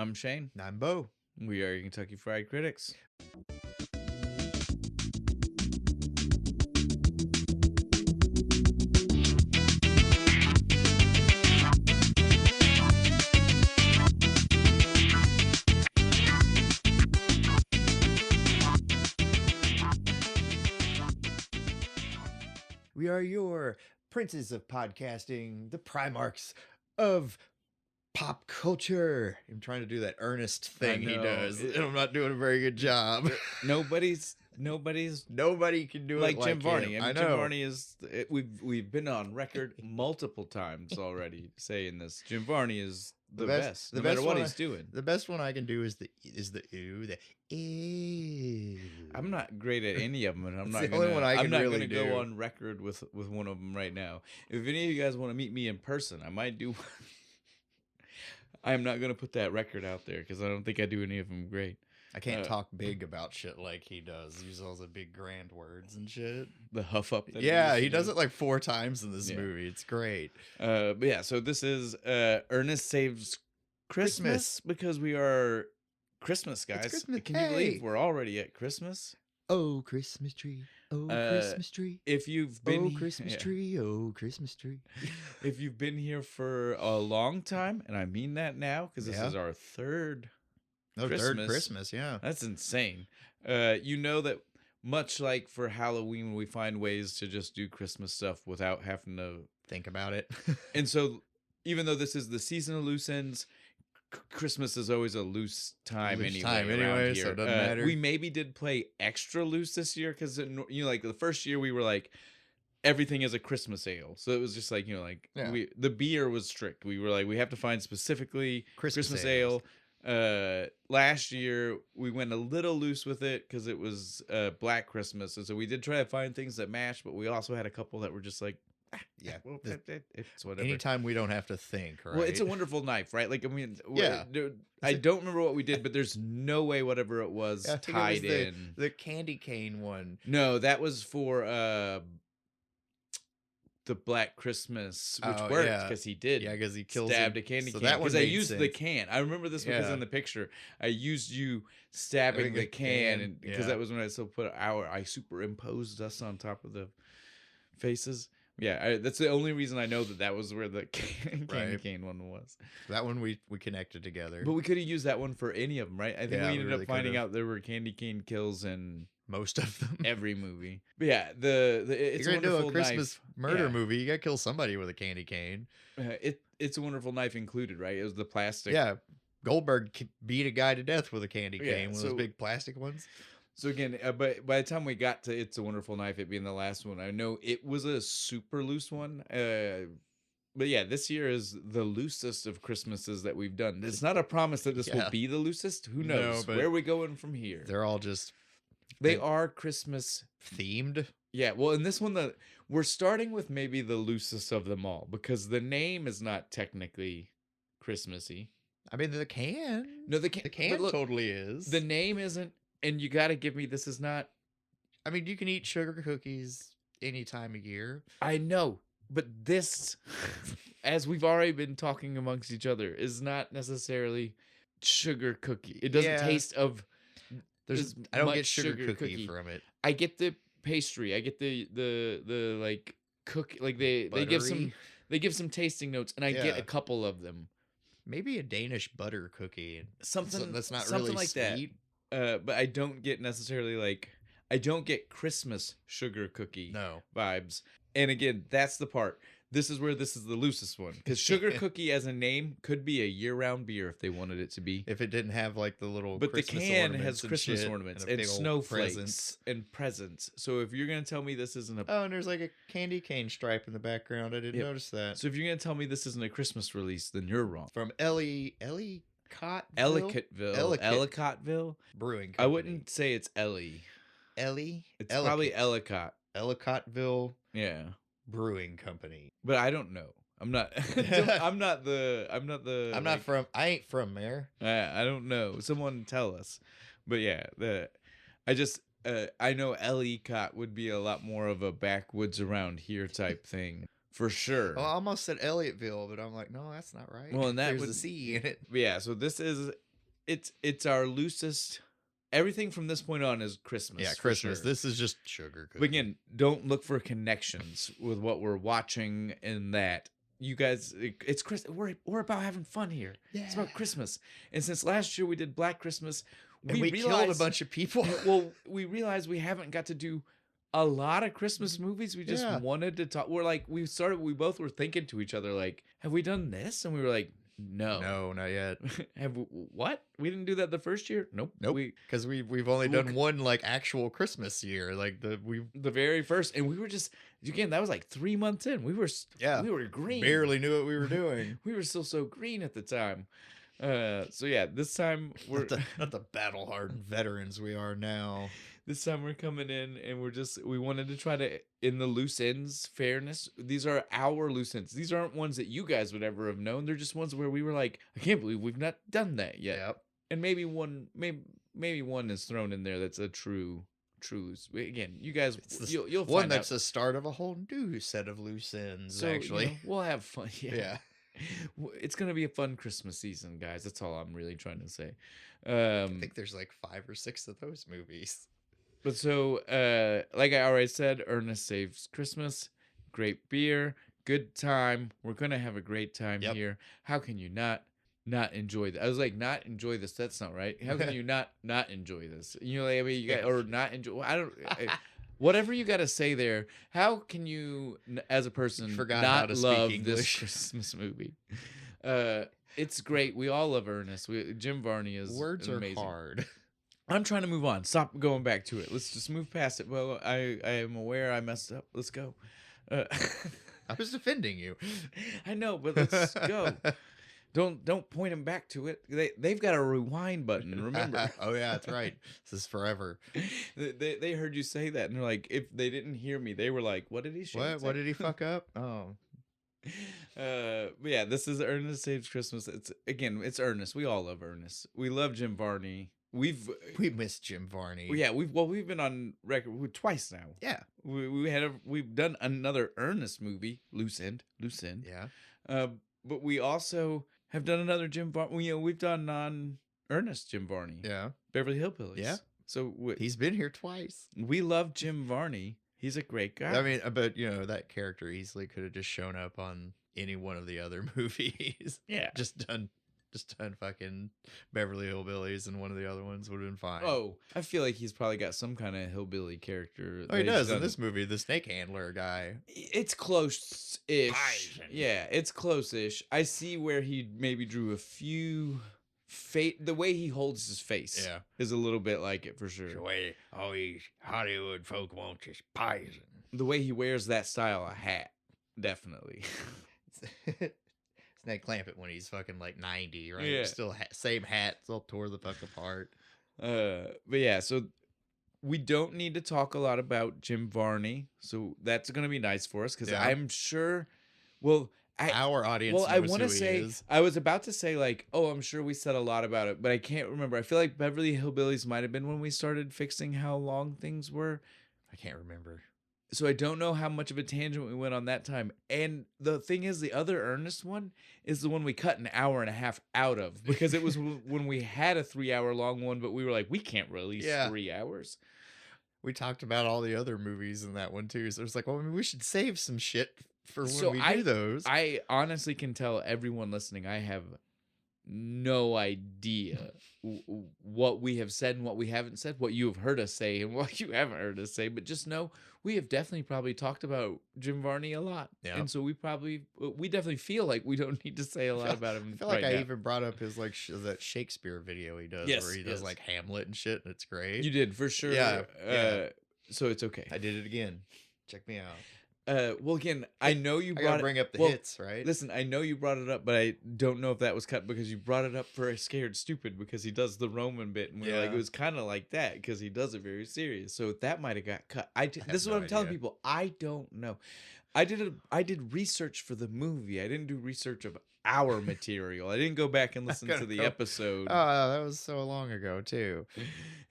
I'm Shane. And I'm Bo. We are your Kentucky Fried Critics. We are your princes of podcasting, the Primarchs of pop culture. I'm trying to do that Ernest thing he does, and I'm not doing a very good job. Nobody can do like it like Jim Varney. him. I mean, know. Jim Varney is. We've been on record multiple times already saying this. Jim Varney is the best. No matter what he's doing. The best one I can do is the ooh, the ew. I'm not great at any of them, and I'm not the only one I can I'm not really gonna do. go on record with one of them right now. If any of you guys want to meet me in person, I might do. I'm not gonna put that record out there because I don't think I do any of them great. I can't talk big about shit like he does. Use all the big grand words and shit. The huff up. Yeah, he does it like 4 times in this movie. It's great. But yeah, so this is Ernest Saves Christmas because we are Christmas guys. Christmas. Can you believe we're already at Christmas? Oh, Christmas tree. Oh, Christmas tree. If you've been Christmas tree. Oh, Christmas tree. If you've been here for a long time, and I mean that now because this is our third Christmas, yeah. That's insane. You know that much like for Halloween, we find ways to just do Christmas stuff without having to think about it. And so even though this is the season of loose ends, Christmas is always a loose time anyway. So it doesn't matter. We maybe did play extra loose this year because like the first year we were like everything is a Christmas ale, so it was just like the beer was strict. We were like we have to find specifically Christmas ale. Last year we went a little loose with it because it was Black Christmas, and so we did try to find things that matched, but we also had a couple that were just like. Yeah, well, it's whatever. Anytime we don't have to think, right? Well, it's a wonderful knife, right? Like, I mean, yeah. I don't remember what we did, but there's no way whatever it was tied in. The candy cane one. No, that was for the Black Christmas, which worked because he did. Yeah, because he stabbed a candy can. Because I used the can. I remember this because in the picture, I used you stabbing the can because that was when I still put I superimposed us on top of the faces. Yeah, that's the only reason I know that was where the candy cane one was. That one we connected together. But we could have used that one for any of them, right? I think we ended up finding out there were candy cane kills in most of them, every movie. But yeah, it's you're a gonna wonderful do a Christmas murder knife. movie. You gotta kill somebody with a candy cane. It's a wonderful knife included, right? It was the plastic. Yeah, Goldberg beat a guy to death with a candy cane, one of those big plastic ones. So again, but by the time we got to It's a Wonderful Knife, it being the last one, I know it was a super loose one. But yeah, this year is the loosest of Christmases that we've done. It's not a promise that this will be the loosest. Who knows? Where are we going from here? They're all just... They are Christmas themed. Yeah, well, in this one, we're starting with maybe the loosest of them all because the name is not technically Christmassy. I mean, the can. No, the can totally is. The name isn't. And you got to give me, this is not... I mean, you can eat sugar cookies any time of year. I know, but this, as we've already been talking amongst each other, is not necessarily sugar cookie. It doesn't taste of... I don't get sugar cookie from it. I get the pastry. I get the like cookie. Like they give some tasting notes, and I get a couple of them. Maybe a Danish butter cookie. Something that's not something really like sweet. That. But I don't get necessarily I don't get Christmas sugar cookie vibes. And again, that's the part. This is where this is the loosest one. Because sugar cookie as a name could be a year-round beer if they wanted it to be. If it didn't have the little But Christmas the can ornaments has Christmas ornaments and snowflakes presents. and presents. So if you're going to tell me this isn't a... Oh, and there's a candy cane stripe in the background. I didn't notice that. So if you're going to tell me this isn't a Christmas release, then you're wrong. From Ellicottville Brewing Company. I wouldn't say it's Ellie. It's probably Ellicott. Ellicottville. Yeah. Brewing Company. But I don't know. I'm not. I ain't from there. I don't know. Someone tell us. But yeah, I know Ellicott would be a lot more of a backwoods around here type thing. For sure. Well, I almost said Elliotville, but I'm like, no, that's not right. Well, and there's a C in it. Yeah, so this is it's our loosest. Everything from this point on is Christmas. Yeah, Christmas. Sure. This is just sugar cookie. But again, don't look for connections with what we're watching in that. You guys, it's Christmas. We're about having fun here. Yeah. It's about Christmas. And since last year we did Black Christmas, we killed a bunch of people. Well, we realized we haven't got to do a lot of Christmas movies. We just wanted to talk. We're like, we both were thinking to each other, like, have we done this? And we were like, no, not yet. What? We didn't do that the first year? Nope. Because we've only done one like actual Christmas year, like the very first, and we were just again that was like 3 months in. We were green. Barely knew what we were doing. We were still so green at the time. So yeah, this time we're not the battle hardened veterans we are now. This time we're coming in and we wanted to try to, in the loose ends fairness, these are our loose ends. These aren't ones that you guys would ever have known. They're just ones where we were like, I can't believe we've not done that yet. Yep. And maybe one is thrown in there that's a true loose. Again, you guys, you'll find one that's the start of a whole new set of loose ends. So, actually, we'll have fun. Yeah. It's gonna be a fun Christmas season, guys. That's all I'm really trying to say. I think there's like 5 or 6 of those movies. But so, like I already said, Ernest Saves Christmas. Great beer, good time. We're gonna have a great time here. How can you not enjoy this? I was like, not enjoy this. That's not right. How can you not enjoy this? You know, like, I mean, you got or not enjoy. I don't. Whatever you got to say there. How can you, as a person, not love this Christmas movie? It's great. We all love Ernest. Jim Varney is words amazing. Are hard. I'm trying to move on. Stop going back to it. Let's just move past it. Well, I am aware I messed up. Let's go. I was defending you. I know, but let's go. Don't point them back to it. They've got a rewind button. Remember? Oh yeah, that's right. This is forever. They heard you say that, and they're like, if they didn't hear me, they were like, "What did he say? What did he fuck up?" Oh. But yeah, this is Ernest Saves Christmas. It's Ernest. We all love Ernest. We love Jim Varney. We missed Jim Varney. Yeah, we've been on record twice now. Yeah, we've done another Ernest movie, Loose End. Yeah. But we also have done another Jim Varney. We've done non-Ernest Jim Varney. Yeah. Beverly Hillbillies. Yeah. So he's been here twice. We love Jim Varney. He's a great guy. I mean, but that character easily could have just shown up on any one of the other movies. Yeah. Just done fucking Beverly Hillbillies, and one of the other ones would have been fine. Oh, I feel like he's probably got some kind of hillbilly character. Oh, he does in this movie, the snake handler guy. It's close-ish. Yeah, it's close-ish. I see where he maybe drew a few... the way he holds his face is a little bit like it for sure. The way all these Hollywood folk want is poison. The way he wears that style of hat, definitely. It's Ned Clampett when he's fucking like 90, right? Yeah. Still same hat, still tore the fuck apart. But yeah, so we don't need to talk a lot about Jim Varney, so that's gonna be nice for us because I'm sure. Well, our audience. Well, I want to say I was about to say like, oh, I'm sure we said a lot about it, but I can't remember. I feel like Beverly Hillbillies might have been when we started fixing how long things were. I can't remember. So I don't know how much of a tangent we went on that time. And the thing is, the other Ernest one is the one we cut an hour and a half out of because it was when we had a 3-hour long one, but we were like, we can't release 3 hours. We talked about all the other movies in that one too. So it was like, well, I mean, we should save some shit for when we do those. I honestly can tell everyone listening, I have no idea what we have said and what we haven't said, what you have heard us say and what you haven't heard us say, but just know we have definitely probably talked about Jim Varney a lot. Yeah. And so we definitely feel like we don't need to say a lot about him. I feel like I even brought up his like that Shakespeare video he does where he does like Hamlet and shit, and it's great. You did for sure. Yeah. So it's okay. I did it again. Check me out. Well, again, I know you brought bring up the hits, right? Listen, I know you brought it up, but I don't know if that was cut because you brought it up for a Scared Stupid because he does the Roman bit, and we're like, it was kind of like that because he does it very serious. So that might have got cut. This is what I'm telling people. I don't know. I did research for the movie. I didn't do research of our material. I didn't go back and listen to the episode. Oh, that was so long ago too.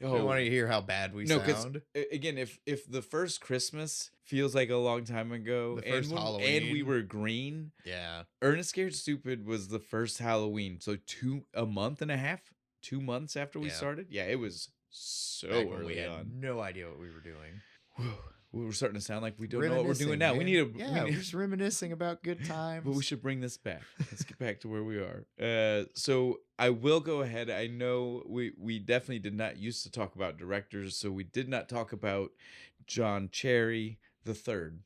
I want to hear how bad we sound. Again, if the first Christmas feels like a long time ago, the first Halloween, and we were green, yeah. Ernest Scared Stupid was the first Halloween, so a month and a half 2 months after we started. Yeah, it was so early we had on. No idea what we were doing. We were starting to sound like we don't know what we're doing now. Man. We need a we're just reminiscing about good times. But we should bring this back. Let's get back to where we are. So I will go ahead. I know we definitely did not used to talk about directors, so we did not talk about John Cherry the Third.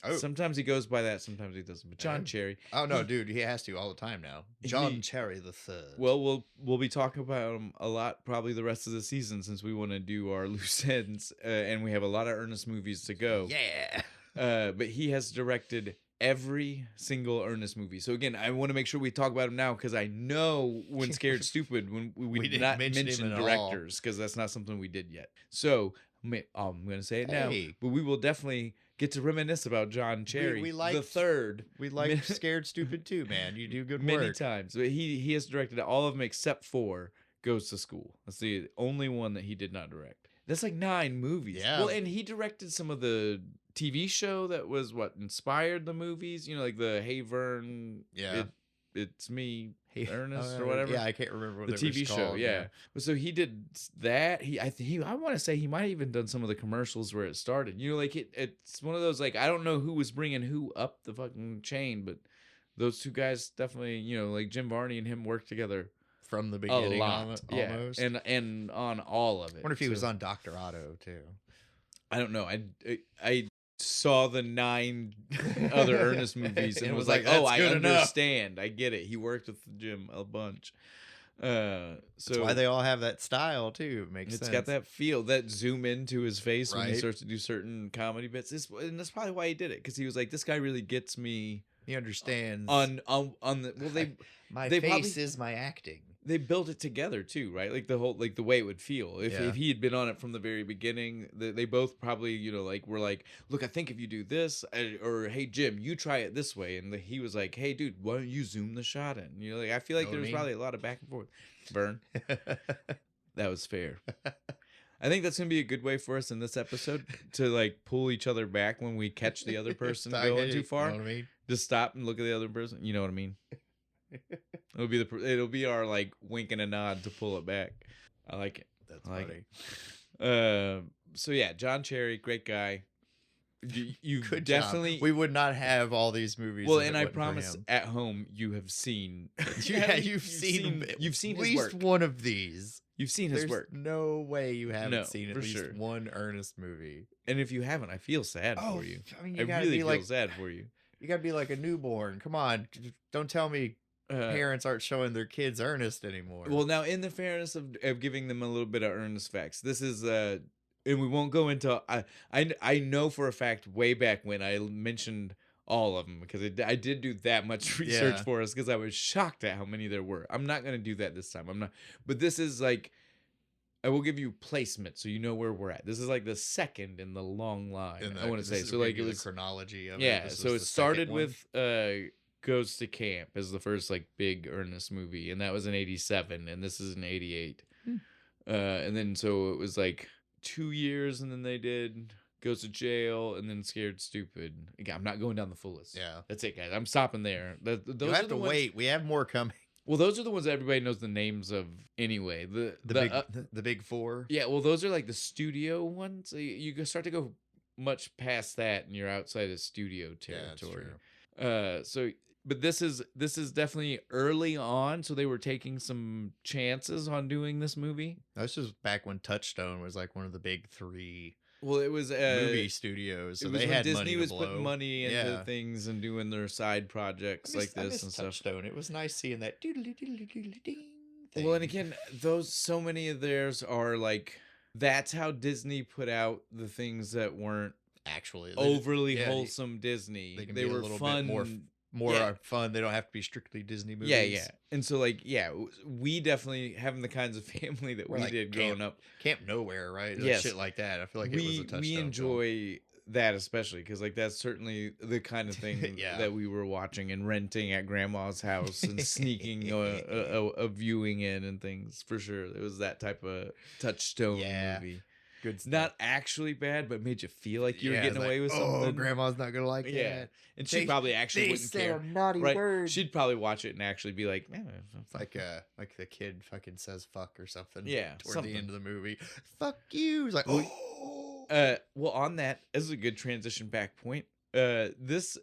Oh. Sometimes he goes by that, sometimes he doesn't. But John Cherry. Oh no, dude, he has to all the time now. John Cherry the Third. Well, we'll be talking about him a lot probably the rest of the season since we want to do our loose ends, and we have a lot of Ernest movies to go. Yeah. But he has directed every single Ernest movie. So again, I want to make sure we talk about him now because I know when Scared Stupid when we did not mention directors because that's not something we did yet. So I'm going to say it now, but we will definitely get to reminisce about John Cherry the Third. We like Scared Stupid too, man. You do good work. Many times. But he has directed all of them except for Goes to School. That's the only one that he did not direct. That's like 9 movies. Yeah. Well, and he directed some of the TV show that was what inspired the movies. You know, like the Hey Vern. Yeah. It's me, Ernest, or whatever. Yeah, I can't remember what the TV show. Yeah. So he did that. I want to say he might have even done some of the commercials where it started. You know, like it's one of those like I don't know who was bringing who up the fucking chain, but those two guys definitely, you know, like Jim Varney and him worked together from the beginning. A lot, almost. Yeah, and on all of it. I wonder if he was on Dr. Otto too. I don't know. I saw the 9 other Ernest movies and was like, oh, I understand. I get it. He worked with Jim a bunch. So that's why they all have that style too. It makes sense. It's got that feel, that zoom into his face when he starts to do certain comedy bits. And that's probably why he did it, because he was like, this guy really gets me. He understands on the my face is my acting. They built it together too, right? Like the whole, like the way it would feel if he had been on it from the very beginning. They both probably, you know, like were like, look, I think if you do this, or hey Jim, you try it this way, and he was like, hey dude, why don't you zoom the shot in? You know, like I feel like there was probably a lot of back and forth. Burn. That was fair. I think that's gonna be a good way for us in this episode to like pull each other back when we catch the other person going too far. You know what I mean? Just stop and look at the other person. You know what I mean? It'll be our like wink and a nod to pull it back. I like it. That's funny. So yeah, John Cherry, great guy. You Good definitely job. We would not have all these movies. Well, and I promise at home you have seen. You've seen his at least work. one of these. You've seen his work. No way you haven't seen at least one Ernest movie. And if you haven't, I feel sad for you. I mean, I really feel sad for you. You gotta be like a newborn. Come on, don't tell me parents aren't showing their kids Ernest anymore. Well, now in the fairness of giving them a little bit of Ernest facts, this is and we won't go into. I know for a fact way back when I mentioned all of them because I did do that much research for us because I was shocked at how many there were. I'm not gonna do that this time. I'm not. But this is like. I will give you placement so you know where we're at. This is like the second in the long line. I want to say so. Like it was chronology of it. So it started with Goes to Camp as the first like big Ernest movie, and that was in '87, and this is in '88. And then so it was like 2 years, and then they did Goes to Jail, and then Scared Stupid. Again, I'm not going down the full list. Yeah, that's it, guys. I'm stopping there. Those you have to wait. We have more coming. Well, those are the ones that everybody knows the names of anyway. The big 4. Yeah, well, those are like the studio ones. You start to go much past that, and you're outside of studio territory. Yeah, that's true. But this is definitely early on, so they were taking some chances on doing this movie. This was back when Touchstone was like one of the big 3. Well, it was movie studios, so they had Disney money to was blow. Putting money into things and doing their side projects like this and stuff. Touchstone. It was nice seeing that doodly doodly doodly ding thing. Well, and again, so many of theirs are like that's how Disney put out the things that weren't actually overly wholesome Disney. They were a little fun. Bit more fun. They don't have to be strictly Disney movies. Yeah. And so like, we definitely having the kinds of family that we did growing up. Camp Nowhere, right? Yes. Shit like that. I feel like it was a Touchstone. We enjoy that especially because like that's certainly the kind of thing that we were watching and renting at grandma's house and sneaking a viewing in and things for sure. It was that type of Touchstone movie. Good stuff. Not actually bad, but made you feel like you were getting away with oh, something. grandma's not gonna like that. And she probably actually wouldn't care. Naughty bird. She'd probably watch it and actually be like, it's like the kid fucking says fuck or something. Yeah, toward the end of the movie. Fuck you. He's like, well, on that, this is a good transition back point. This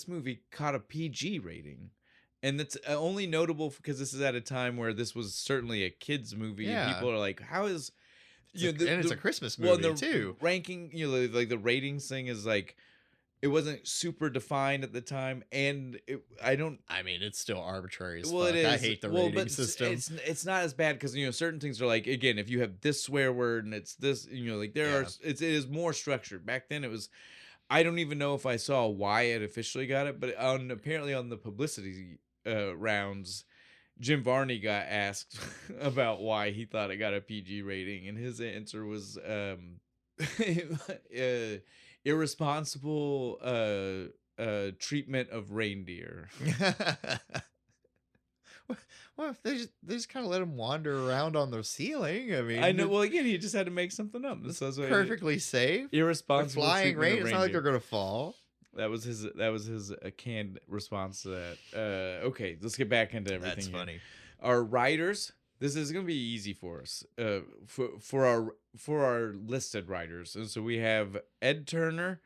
movie caught a PG rating. And that's only notable because this is at a time where this was certainly a kids movie, and people are like, "How is?" It's a Christmas movie too. Ranking, like the ratings thing is like, it wasn't super defined at the time, and I mean, it's still arbitrary as fuck. It is. I hate the rating system. It's not as bad because certain things are like, again, if you have this swear word and it's this, like it is more structured. Back then, it was. I don't even know if I saw why it officially got it, but apparently on the publicity rounds, Jim Varney got asked about why he thought it got a PG rating, and his answer was irresponsible treatment of reindeer. Well, if they just kind of let him wander around on the ceiling. I mean, I know. Well, again, he just had to make something up. This was perfectly safe. Irresponsible flying rain. It's not like they're gonna fall. That was his canned response to that. Okay, let's get back into everything. That's funny. Our writers. This is gonna be easy for us. For our listed writers, and so we have Ed Turner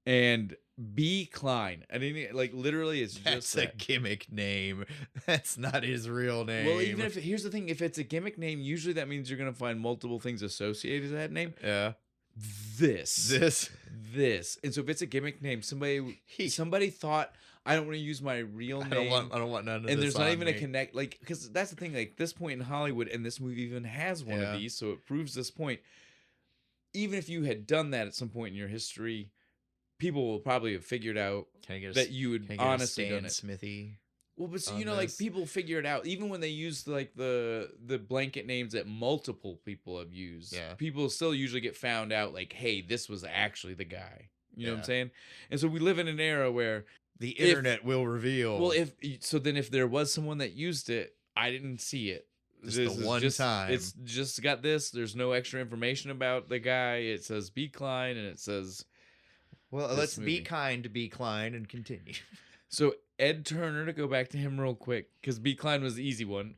and B. Klein. I didn't literally. That's a gimmick name. That's not his real name. Well, even if here's the thing, if it's a gimmick name, usually that means you're gonna find multiple things associated to that name. Yeah. This, and so if it's a gimmick name, somebody thought, I don't want to use my real name. I don't want none of this. And there's not even a connect, because that's the thing. Like, this point in Hollywood, and this movie even has one of these, so it proves this point. Even if you had done that at some point in your history, people will probably have figured out that you would honestly done it. Smithy. Well, but so, people figure it out. Even when they use the blanket names that multiple people have used, people still usually get found out like, hey, this was actually the guy. You know what I'm saying? And so we live in an era where the internet will reveal. Well, if there was someone that used it, I didn't see it. This is the one time. It's just got this. There's no extra information about the guy. It says B. Klein, and it says... Well, let's be kind to B. Klein and continue. So Ed Turner, to go back to him real quick, because B. Klein was the easy one.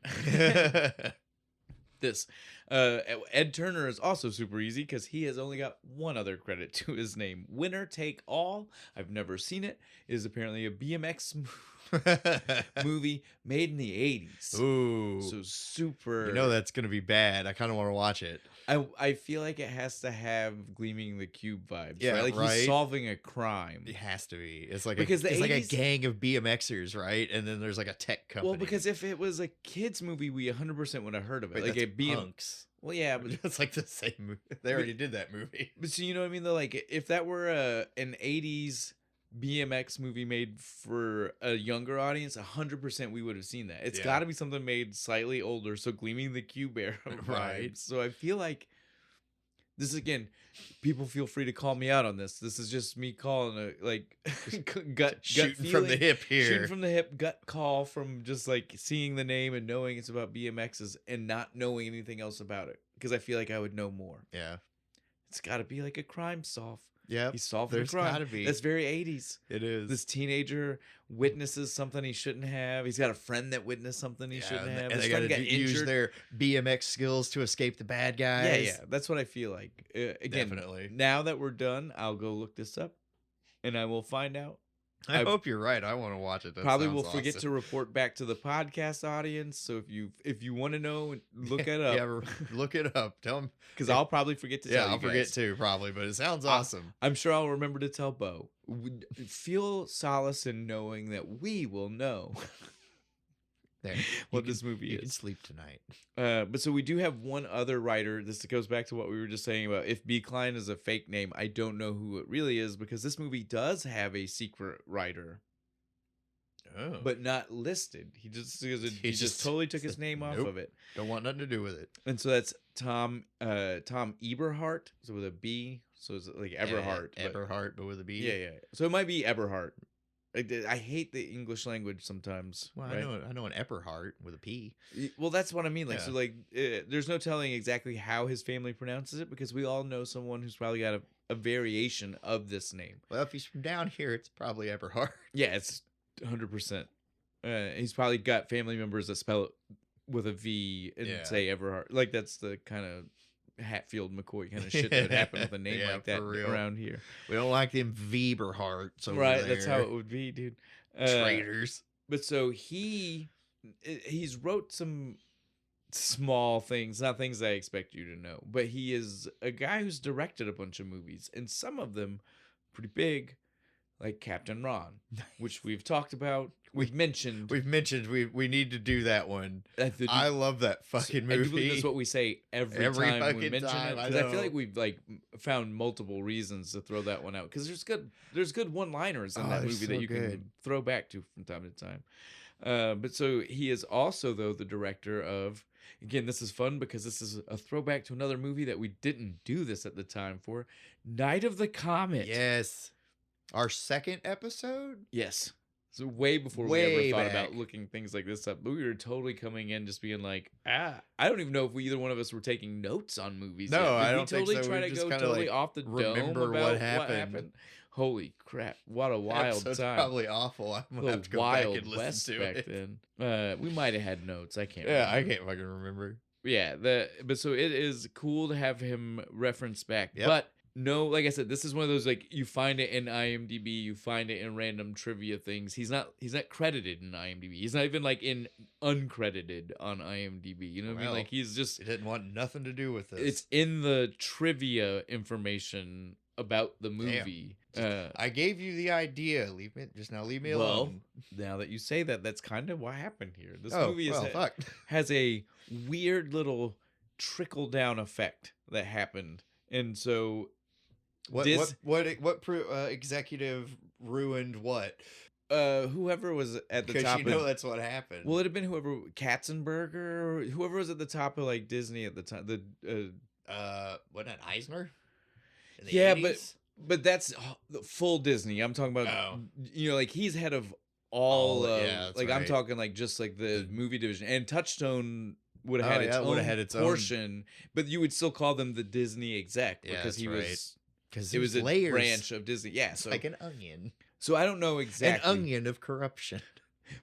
Ed Turner is also super easy because he has only got one other credit to his name. Winner Take All. I've never seen it. It is apparently a BMX movie made in the 80s. Ooh. So super. That's going to be bad. I kind of want to watch it. I feel like it has to have Gleaming the Cube vibes. Yeah, right? He's solving a crime. It has to be. It's like because it's like a gang of BMXers, right? And then there's like a tech company. Well, because if it was a kids movie, we 100% would have heard of it. Like a Punks. Well, yeah, but it's like the same movie. They already did that movie. But so you know what I mean? Though, like if that were an 80s BMX movie made for a younger audience, 100% we would have seen that. It's got to be something made slightly older, so Gleaming the Cube era, right? So I feel like this is, again, people feel free to call me out on this. This is just me calling gut shooting feeling, from the hip here. Shooting from the hip, gut call from just like seeing the name and knowing it's about BMXs and not knowing anything else about it, because I feel like I would know more. Yeah, it's got to be like a crime solve. Yeah, he's solving a crime. Gotta be. That's very 80s. It is. This teenager witnesses something he shouldn't have. He's got a friend that witnessed something he shouldn't have. And they got to use their BMX skills to escape the bad guys. Yeah. That's what I feel like. Again, definitely. Now that we're done, I'll go look this up, and I will find out. I hope you're right. I want to watch it. That probably will forget to report back to the podcast audience. So if you want to know, look it up. Yeah, look it up. Tell them, because I'll probably forget to tell you I'll forget too, probably. But it sounds awesome. I'm sure I'll remember to tell Bo. Feel solace in knowing that we will know what this movie is. You can sleep tonight. But so we do have one other writer. This goes back to what we were just saying about if B. Klein is a fake name. I don't know who it really is, because this movie does have a secret writer. Oh. But not listed. He just totally took his name off of it. Don't want nothing to do with it. And so that's Tom Eberhardt, so with a B. So it's like Eberhardt. Eberhardt, but with a B. Yeah. So it might be Eberhardt. I hate the English language sometimes. Well, right? I know an Epperhart with a P. Well, that's what I mean. Like, Yeah. so, like, there's no telling exactly how his family pronounces it because we all know someone who's probably got a variation of this name. Well, if he's from down here, it's probably Epperhart. Yeah, it's 100%. He's probably got family members that spell it with a V and say Everhart. Like, that's the kind of Hatfield McCoy kind of shit that would happen with a name like that around here. We don't like them Weberharts over right, there. that's how it would be, dude. Traitors. But so he's wrote some small things, not things I expect you to know, but he is a guy who's directed a bunch of movies, and some of them pretty big, like Captain Ron, which we've talked about. We've mentioned we need to do that one. I love that fucking movie. That's what we say every time we mention it, because I feel like we've like found multiple reasons to throw that one out, because there's good one-liners in that movie that you can throw back to from time to time. But so he is also, though, the director of, again, this is fun because this is a throwback to another movie that we didn't do this at the time for, Night of the Comet. Yes. Our second episode? Yes. So way before we ever thought about looking things like this up. But we were totally coming in just being like, I don't even know if either one of us were taking notes on movies. No, yet. I don't think so. We try to go totally off the dome about what happened. Holy crap. What a wild time. Probably awful. I'm going to have to go back and listen to it. Then. We might have had notes. I can't remember. I can't fucking remember. Yeah. But so it is cool to have him reference back. Yep. But no, like I said, this is one of those, like, you find it in IMDb, you find it in random trivia things. He's not credited in IMDb. He's not even like in uncredited on IMDb. You know what I mean? Like, he's just, he didn't want nothing to do with this. It's in the trivia information about the movie. I gave you the idea. Leave me alone. Now that you say that, that's kind of what happened here. This movie has a weird little trickle down effect that happened, and so what executive ruined what? Whoever was at the top. Because that's what happened. Well, it'd have been whoever, Katzenberger, whoever was at the top of like Disney at the time. Wasn't it Eisner? Yeah, 80s? but that's full Disney. I'm talking about, like he's head of all. Like right. I'm talking like just like the movie division, and Touchstone would have had its own portion, but you would still call them the Disney exec because he was, because it was a branch of Disney. Yeah, so like an onion. So I don't know exactly. An onion of corruption.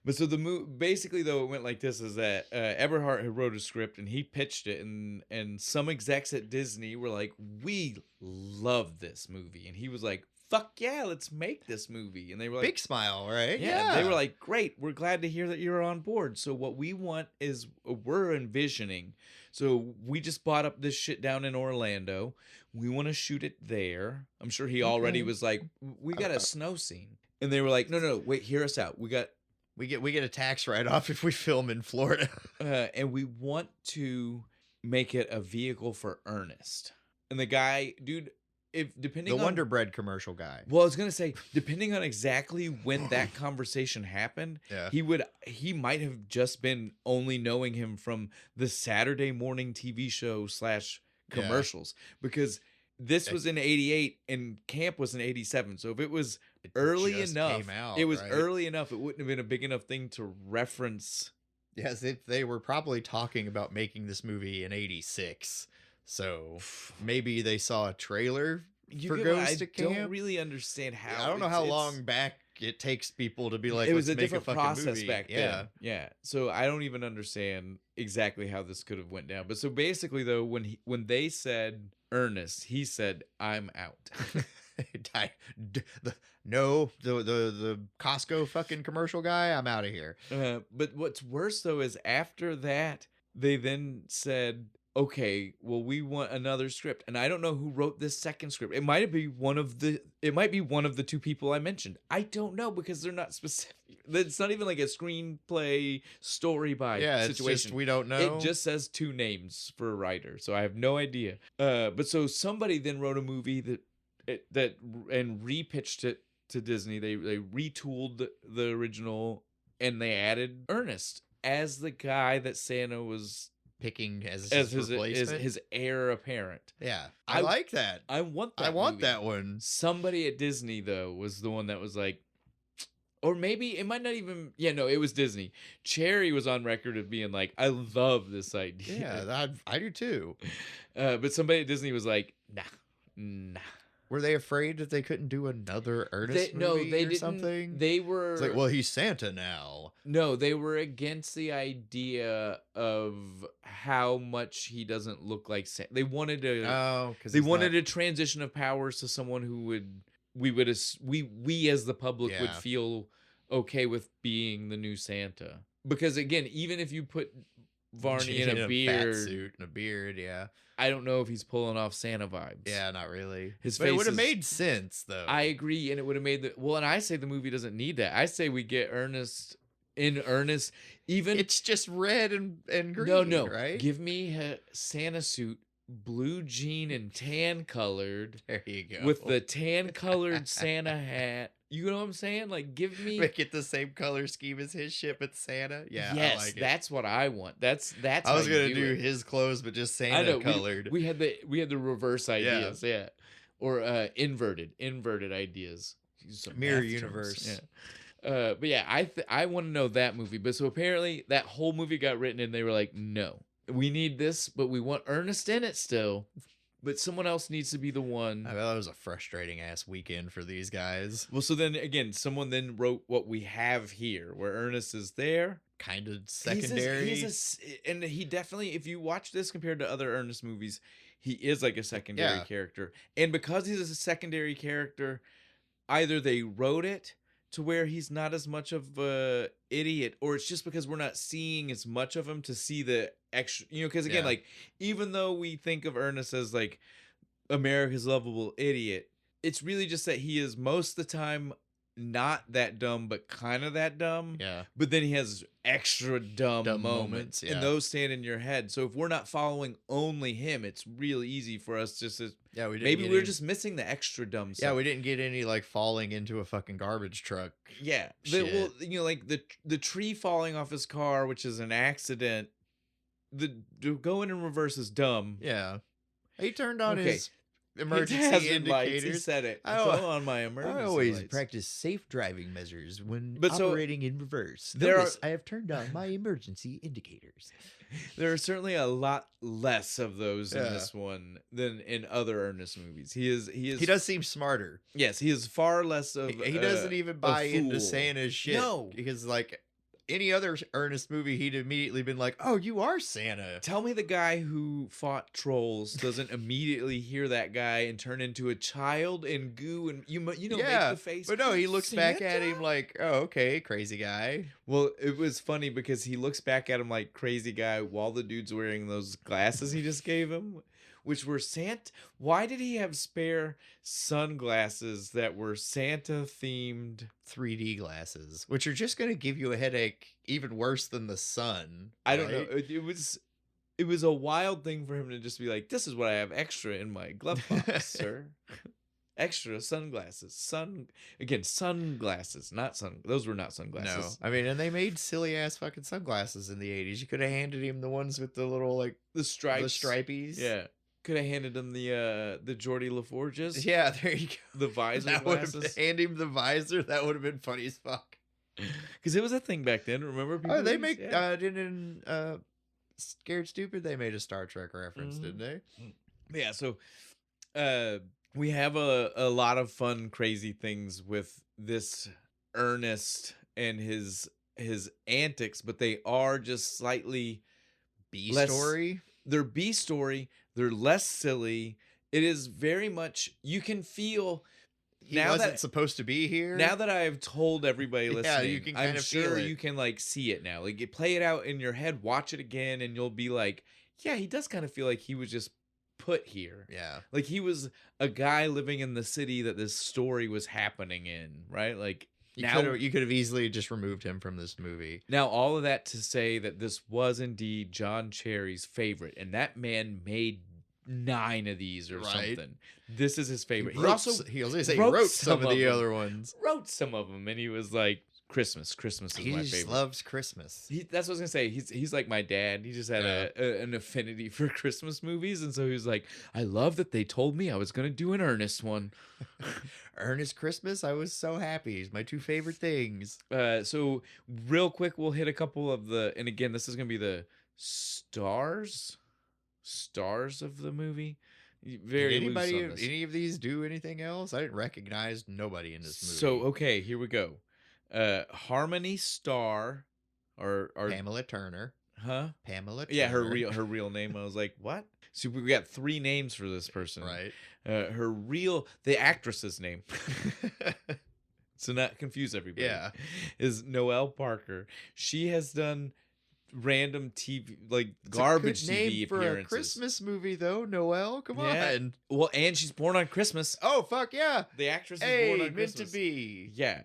But so the basically, though, it went like this: is that Eberhart had wrote a script and he pitched it, and some execs at Disney were like, "We love this movie," and he was like, "Fuck yeah, let's make this movie." And they were like, big smile, right? Yeah. They were like, "Great, we're glad to hear that you're on board." So what we want is, we're envisioning. So we just bought up this shit down in Orlando. We want to shoot it there. I'm sure he already was like, "We got a snow scene," and they were like, "No, wait, hear us out. We get a tax write-off if we film in Florida." And we want to make it a vehicle for Ernest. And the guy, dude, depending on... The Wonder Bread commercial guy. Well, I was going to say, depending on exactly when that conversation happened, he might have just been only knowing him from the Saturday morning TV show / commercials. Because this was in 88 and camp was in 87. So if it was early enough, early enough, it wouldn't have been a big enough thing to reference. Yes, they were probably talking about making this movie in 86. So maybe they saw a trailer for Ghost at Camp. I don't really understand how. I don't know how long back it takes people to be like, it was let's a different process movie. Back then. Yeah. So I don't even understand exactly how this could have went down. But so basically, though, when they said Ernest, he said, "I'm out." The Costco fucking commercial guy, I'm out of here. But what's worse, though, is after that, they then said, "Okay, well, we want another script." And I don't know who wrote this second script. It might be one of the two people I mentioned. I don't know, because they're not specific. It's not even like a screenplay story by situation. It's just, we don't know. It just says two names for a writer, so I have no idea. But so somebody then wrote a movie and repitched it to Disney. They retooled the original, and they added Ernest as the guy that Santa was picking as his heir apparent. Yeah, I like that. I want that. I want that one. Somebody at Disney, though, was the one that was like, Or maybe it might not even. Yeah, no, it was Disney. Cherry was on record of being like, "I love this idea." Yeah, I do too. But somebody at Disney was like, "Nah." Were they afraid that they couldn't do another Ernest movie they or didn't. something? They were. It's like, well, he's Santa now. No, they were against the idea of how much he doesn't look like Santa. They wanted to. Oh, because they wanted a transition of powers to someone who we as the public would feel okay with being the new Santa. Because again, even if you put Varney in a beard, fat suit and a beard, yeah, I don't know if he's pulling off Santa vibes. Yeah, not really. His but face it would have made sense though. I agree, and it would have made and I say the movie doesn't need that. I say we get Ernest. Even it's just red and green. No, right? Give me a Santa suit, blue jean and tan colored. There you go. With the tan colored Santa hat. You know what I'm saying? Like, give me make it the same color scheme as his ship at Santa. Yeah, yes, I like it. That's what I want. That's. I was gonna do his clothes, but just Santa colored. We had the reverse ideas, yeah, or inverted ideas. Mirror universe. Yeah. But yeah, I want to know that movie. But so apparently that whole movie got written and they were like, no, we need this, but we want Ernest in it still. But someone else needs to be the one. I bet that was a frustrating ass weekend for these guys. Well, so then again, someone then wrote what we have here, where Ernest is there. Kind of secondary. And he definitely, if you watch this compared to other Ernest movies, he is like a secondary character. And because he's a secondary character, either they wrote it to where he's not as much of a idiot, or it's just because we're not seeing as much of him to see the extra, because again, like, even though we think of Ernest as like America's lovable idiot, it's really just that he is most of the time not that dumb, but kind of that dumb. Yeah. But then he has extra dumb moments, and those stand in your head. So if we're not following only him, it's real easy for us just to. Yeah, we're just missing the extra dumb stuff. Yeah, we didn't get any like falling into a fucking garbage truck. Yeah, like the tree falling off his car, which is an accident. The going in reverse is dumb. Yeah, he turned on his emergency indicators. Lights. He said it. It's all on my emergency. I always lights. practice safe driving measures when operating in reverse. I have turned on my emergency indicators. There are certainly a lot less of those in this one than in other Ernest movies. He does seem smarter. Yes, he is far less of. He doesn't even buy into Santa's shit. No, because like any other Ernest movie, he'd immediately been like, "Oh, you are Santa." Tell me the guy who fought trolls doesn't immediately hear that guy and turn into a child and goo and make the face. But no, he looks back at him like, "Oh, okay, crazy guy." Well, it was funny because he looks back at him like crazy guy while the dude's wearing those glasses he just gave him, which were Santa. Why did he have spare sunglasses that were Santa themed 3D glasses, which are just going to give you a headache even worse than the sun? I don't know. It was a wild thing for him to just be like, "This is what I have extra in my glove box, sir." Extra sunglasses. Sunglasses, not those were not sunglasses. No. I mean, and they made silly ass fucking sunglasses in the 80s. You could have handed him the ones with the little like the stripes. The stripies. Yeah. Could have handed him the Geordie LaForges. Yeah, there you go. The visor glasses. Hand him the visor. That would have been funny as fuck. Because it was a thing back then. Remember? People they make didn't Scared Stupid. They made a Star Trek reference, didn't they? Yeah. So, we have a lot of fun, crazy things with this Ernest and his antics, but they are just slightly B-story. They're B-story. They're less silly. It is very much, you can feel he wasn't supposed to be here. Now that I've told everybody listening, you can kind of feel it. You can like see it now. Like, you play it out in your head, watch it again, and you'll be like, yeah, he does kind of feel like he was just put here. Yeah. Like he was a guy living in the city that this story was happening in, right? Like you could have easily just removed him from this movie. Now, all of that to say that this was indeed John Cherry's favorite, and that man made 9 of these or something. This is his favorite. He wrote some of the other ones. Wrote some of them, and he was like, Christmas is my favorite. He just loves Christmas. That's what I was gonna say. He's like my dad. He just had an affinity for Christmas movies, and so he was like, I love that they told me I was gonna do an Ernest one. Ernest Christmas, I was so happy. It's my two favorite things. So real quick, we'll hit a couple of and again, this is gonna be the stars of the movie. Very Did anybody, any of these do anything else? I didn't recognize nobody in this movie. So okay, here we go. Harmony Star, or Pamela Turner. Huh? Pamela Turner. Yeah, her real name. I was like, what? So we got 3 names for this person. Right. The actress's name. So not confuse everybody. Yeah. Is Noelle Parker. She has done random TV, like garbage TV for appearances. A Christmas movie though, Noelle. Come on. Well, and she's born on Christmas. Oh fuck yeah! The actress is born on Christmas. Meant to be. Yeah.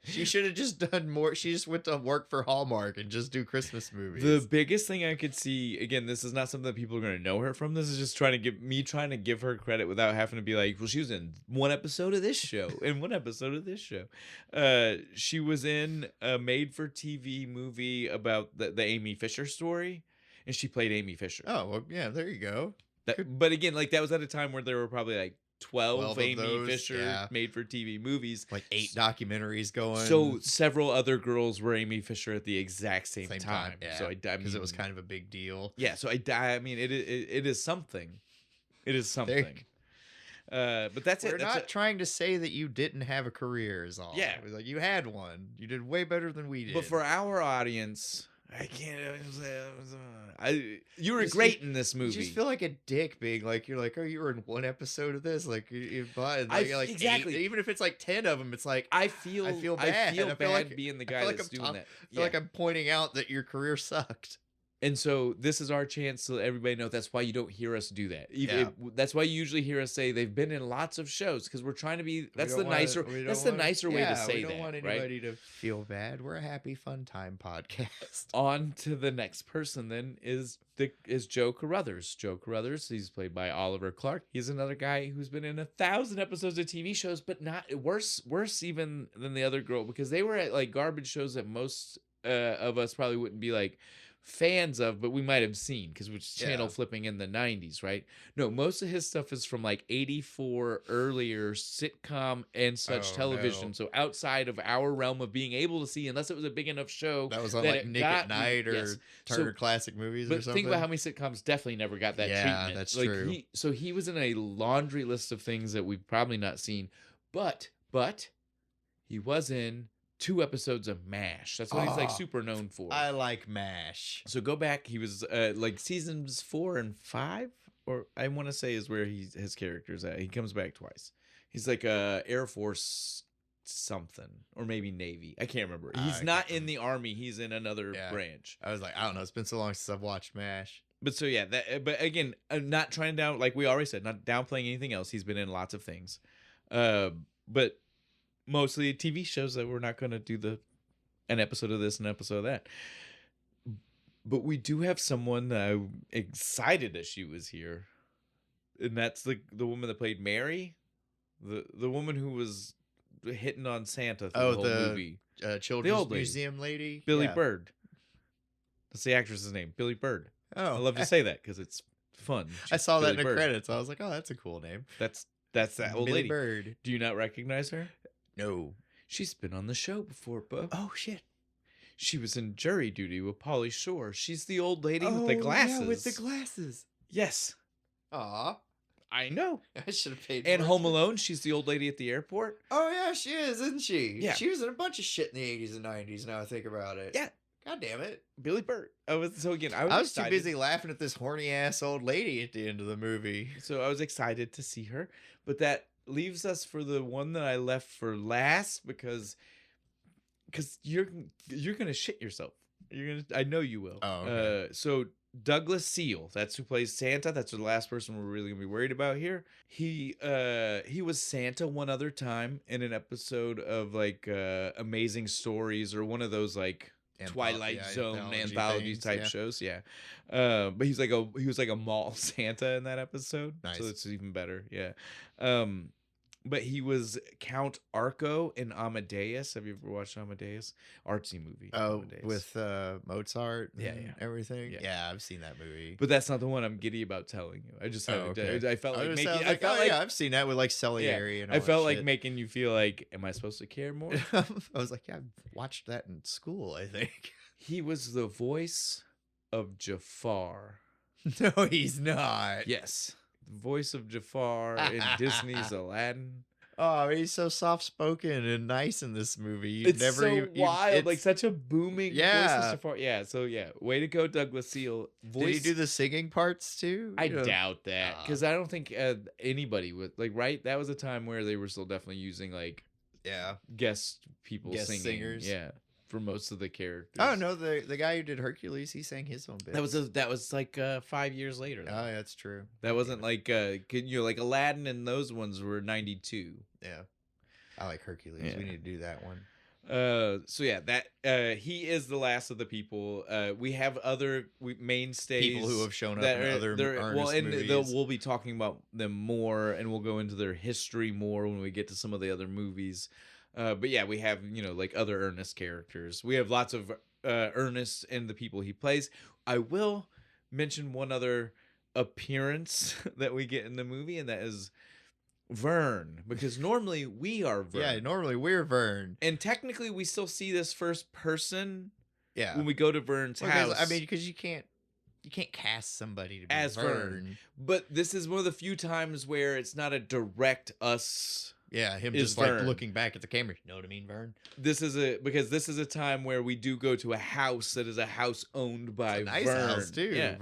She should have just done more. She just went to work for Hallmark and just do Christmas movies. The biggest thing I could see, again, this is not something that people are going to know her from. This is just trying to give her credit without having to be like, well, she was in one episode of this show and one episode of this show. She was in a made-for-TV movie about the Amy Fisher story, and she played Amy Fisher. Oh, well, yeah, there you go. But again, like that was at a time where there were probably like 12 Amy Fisher made-for-TV movies. Like 8 documentaries going. So several other girls were Amy Fisher at the exact same time. Yeah. So because it was kind of a big deal. Yeah. So I mean, it is something. It is something. But that's We're not trying to say that you didn't have a career is all. Yeah. It was like you had one. You did way better than we did. But for our audience, I can't. You were great in this movie. You just feel like a dick being like, you're like, oh, you were in one episode of this. Like, you're like exactly. 8, even if it's like 10 of them, it's like, I feel bad. I feel bad like, being the guy that's doing that. I feel like I'm pointing out that your career sucked. And so this is our chance to let everybody know that's why you don't hear us do that. That's why you usually hear us say they've been in lots of shows, because we're trying to be. That's the nicer way to say that. We don't want anybody to feel bad. We're a happy, fun time podcast. On to the next person then is Joe Carruthers. Joe Carruthers, he's played by Oliver Clark. He's another guy who's been in 1,000 episodes of TV shows, but not worse even than the other girl, because they were at like garbage shows that most of us probably wouldn't be like fans of, but we might have seen because we're channel flipping in the 90s, right? No, most of his stuff is from like 84 earlier sitcom and such television. No. So outside of our realm of being able to see, unless it was a big enough show that was on like Nick at Night or Turner Classic Movies or something. Think about how many sitcoms definitely never got that treatment. Yeah, that's true. He was in a laundry list of things that we've probably not seen, but he was in 2 episodes of MASH. That's what he's like super known for. I like MASH. So go back. He was like seasons 4 and 5, or I want to say is where his character's at. He comes back twice. He's like Air Force something, or maybe Navy. I can't remember. He's not in the Army. He's in another branch. I was like, I don't know. It's been so long since I've watched MASH. But so yeah, but again, I'm not trying to like we already said, not downplaying anything else. He's been in lots of things, but mostly TV shows that we're not going to do an episode of this and an episode of that. But we do have someone that I'm excited that she was here, and that's the woman that played Mary, the woman who was hitting on Santa through the whole movie. Children's Museum lady, Billy Bird. That's the actress's name, Billy Bird. Oh, I love to say that because it's fun. I saw that in the credits. I was like, oh, that's a cool name. That's that old Billy lady. Bird. Do you not recognize her? No. She's been on the show before, Bo. Oh, shit. She was in Jury Duty with Pauly Shore. She's the old lady with the glasses. Yeah, with the glasses. Yes. Aw. I know. I should have paid. And Home Alone, she's the old lady at the airport. Oh, yeah, she is, isn't she? Yeah. She was in a bunch of shit in the 80s and 90s, now I think about it. Yeah. God damn it. Billy Bird. I was too busy laughing at this horny-ass old lady at the end of the movie. So I was excited to see her. But that leaves us for the one that I left for last because you're gonna shit yourself. I know you will. Oh, okay. So Douglas Seal, that's who plays Santa. That's the last person we're really gonna be worried about here. He was Santa one other time in an episode of like Amazing Stories or one of those like Twilight Zone anthology type shows. Yeah. But he was like a mall Santa in that episode. Nice. So it's even better. Yeah. But he was Count Arco in Amadeus. Have you ever watched Amadeus? Artsy movie. Oh, Amadeus. with Mozart and Yeah. everything? Yeah, I've seen that movie. But that's not the one I'm giddy about telling you. I just haven't. I felt like making. I felt like I've seen that with like Salieri and all I felt that like shit. making you feel like, am I supposed to care more? I was like, yeah, I watched that in school, I think. He was the voice of Jafar. No, he's not. Yes. The voice of Jafar in Disney's Aladdin. Oh, he's so soft-spoken and nice in this movie. It's so wild, like such a booming voice of Jafar. Yeah, so way to go, Douglas Seal. Did he do the singing parts too? I doubt that, because I don't think anybody would right. That was a time where they were still definitely using guest people singing. Singers. Yeah. For most of the characters. Oh no, the guy who did Hercules, he sang his own bit. That was like 5 years later. Though. Oh, yeah, that's true. That wasn't like like Aladdin and those ones were 92. Yeah, I like Hercules. Yeah. We need to do that one. So yeah, that he is the last of the people. We have other mainstays, people who have shown up in other Ernest movies. We'll be talking about them more, and we'll go into their history more when we get to some of the other movies. But yeah, we have, like other Ernest characters. We have lots of Ernest and the people he plays. I will mention one other appearance that we get in the movie, and that is Vern, because normally we are Vern. Yeah, normally we're Vern. And technically we still see this first person when we go to Vern's house. I mean, because you can't cast somebody to be as Vern. But this is one of the few times where it's not a direct us. Yeah, him just Vern. Like looking back at the camera. You know what I mean, Vern? Because this is a time where we do go to a house that is a house owned by it's a nice Vern. House too. Yeah.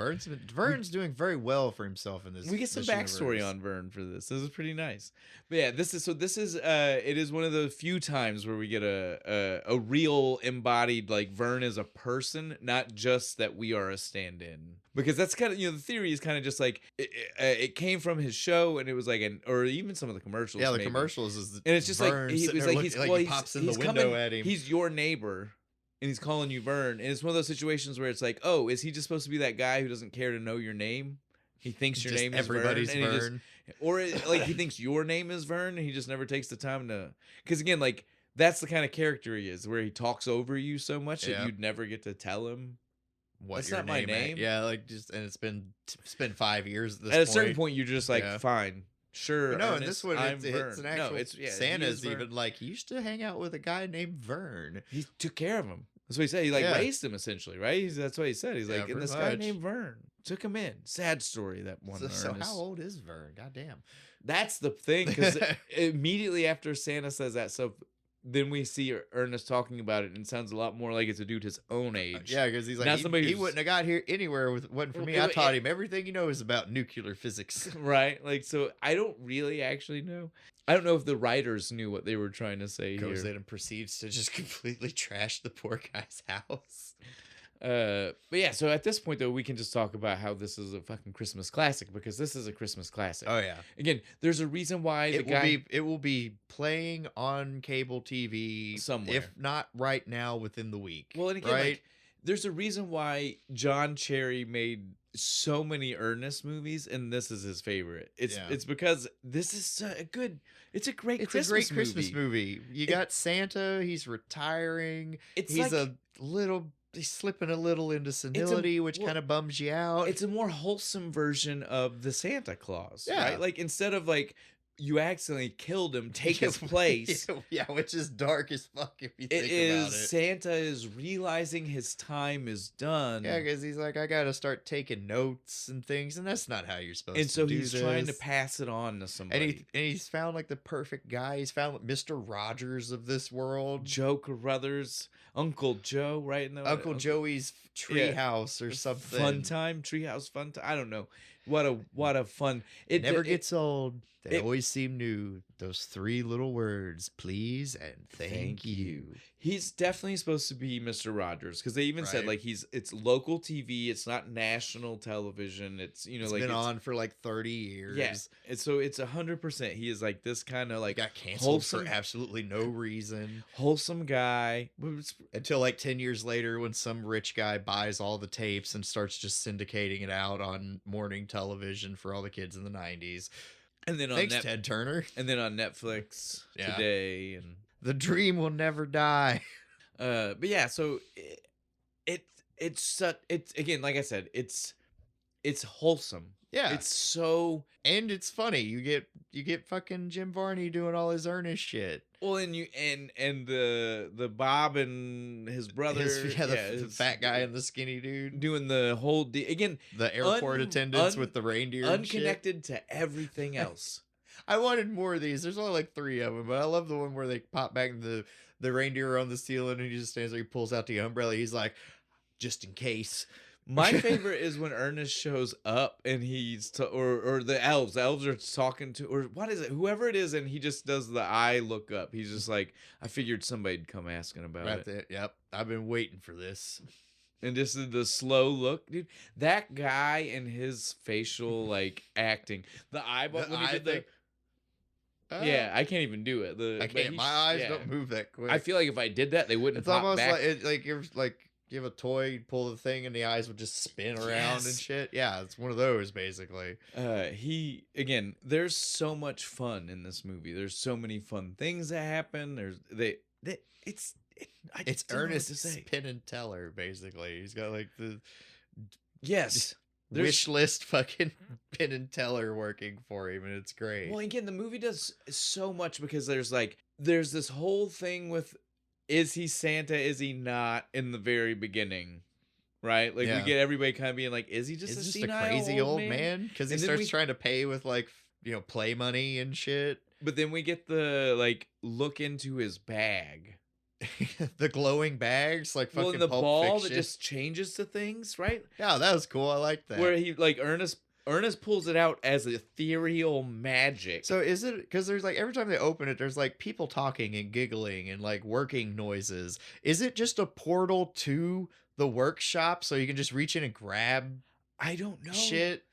Vern's doing very well for himself in this. We get some backstory on Vern for this. This is pretty nice. But yeah, this is it is one of the few times where we get a real embodied, like, Vern is a person, not just that we are a stand-in. Because that's kind of, the theory is kind of just like it came from his show, and it was like or even some of the commercials. Yeah, the commercials is, and it's just Vern like he pops in the window at him. He's your neighbor, and he's calling you Vern, and it's one of those situations where it's like, oh, is he just supposed to be that guy who doesn't care to know your name? He thinks your name is everybody's Vern, or like he thinks your name is Vern, and he just never takes the time to. Because again, like, that's the kind of character he is, where he talks over you so much that you'd never get to tell him. That's not my name. Yeah, like and it's been 5 years at this point. At a certain point, you're just like, fine, sure. But no, Ernest, in this one, it's an actual. No, Santa's even like, he used to hang out with a guy named Vern. He took care of him. That's what he said. He raised him essentially, right? That's what he said. He's like, and this guy named Vern took him in. Sad story, that one. So how old is Vern? Goddamn. That's the thing, because immediately after Santa says that, so then we see Ernest talking about it, and it sounds a lot more like it's a dude his own age. Yeah, because he's like, he wouldn't have got here anywhere wasn't for me. I taught him everything he knows about nuclear physics. Right? Like, so I don't really actually know. I don't know if the writers knew what they were trying to say here. Goes in and proceeds to just completely trash the poor guy's house. But yeah, so at this point though, we can just talk about how this is a fucking Christmas classic, because this is a Christmas classic. Oh yeah. Again, there's a reason why it will be playing on cable TV somewhere, if not right now, within the week. Well, and again, like, there's a reason why John Cherry made so many Ernest movies, and this is his favorite. It's because this is it's a great Christmas movie. You got Santa, he's retiring. He's slipping a little into senility, which kind of bums you out. It's a more wholesome version of the Santa Claus, right? Like, instead of like, you accidentally killed him, take his place. Yeah, which is dark as fuck if you think about it. Santa is realizing his time is done. Yeah, because he's like, I got to start taking notes and things, and that's not how you're supposed to do this. And so he's trying to pass it on to somebody. And he's found like the perfect guy. He's found Mr. Rogers of this world. Joe Carruthers, Uncle Joe, right? Uncle Joey's treehouse or something. Treehouse fun time. I don't know. What a fun. It never gets old. They always seem new. Those 3 little words, please and thank you. He's definitely supposed to be Mr. Rogers, because they even said like it's local TV. It's not national television. It's it's been on for like 30 years. Yeah, so it's 100%. He is like this kind of like got canceled for absolutely no reason. Wholesome guy until like 10 years later, when some rich guy buys all the tapes and starts just syndicating it out on morning television for all the kids in the 90s. And then Thanks, Ted Turner. And then on Netflix today, and The Dream Will Never Die. But yeah, so it's again, like I said, it's wholesome. Yeah, it's so, and it's funny. You get fucking Jim Varney doing all his Ernest shit. Well, and the Bob and his brother, the fat guy and the skinny dude doing the whole again, the airport attendants with the reindeer, unconnected to everything else. I wanted more of these. There's only like 3 of them, but I love the one where they pop back the reindeer on the ceiling and he just stands there. He pulls out the umbrella. He's like, just in case. My favorite is when Ernest shows up and he's or the elves. The elves are talking to, or what is it? Whoever it is, and he just does the eye look up. He's just like, I figured somebody'd come asking about it. Yep, I've been waiting for this. And this is the slow look, dude. That guy and his facial like acting, the eyeball. When he did yeah, I can't even do it. I can't. My eyes don't move that quick. I feel like if I did that, they wouldn't. It's pop almost back. like you're like. You have a toy, you pull the thing, and the eyes would just spin around and shit. Yeah, it's one of those, basically. There's so much fun in this movie. There's so many fun things that happen. It's Ernest Penn and Teller, basically. He's got like the wish list fucking Penn and Teller working for him, and it's great. Well, again, the movie does so much because there's this whole thing with, is he Santa? Is he not? In the very beginning, right? Like we get everybody kind of being like, is he just a crazy old man? Because he starts trying to pay with like play money and shit. But then we get the look into his bag, the glowing bags, like fucking. Well, and the Pulp ball Fiction. that just changes to things, right? Yeah, that was cool. I like that. Where he Ernest pulls it out as ethereal magic. So is it because there's like every time they open it, there's like people talking and giggling and like working noises. Is it just a portal to the workshop so you can just reach in and grab? I don't know. Shit.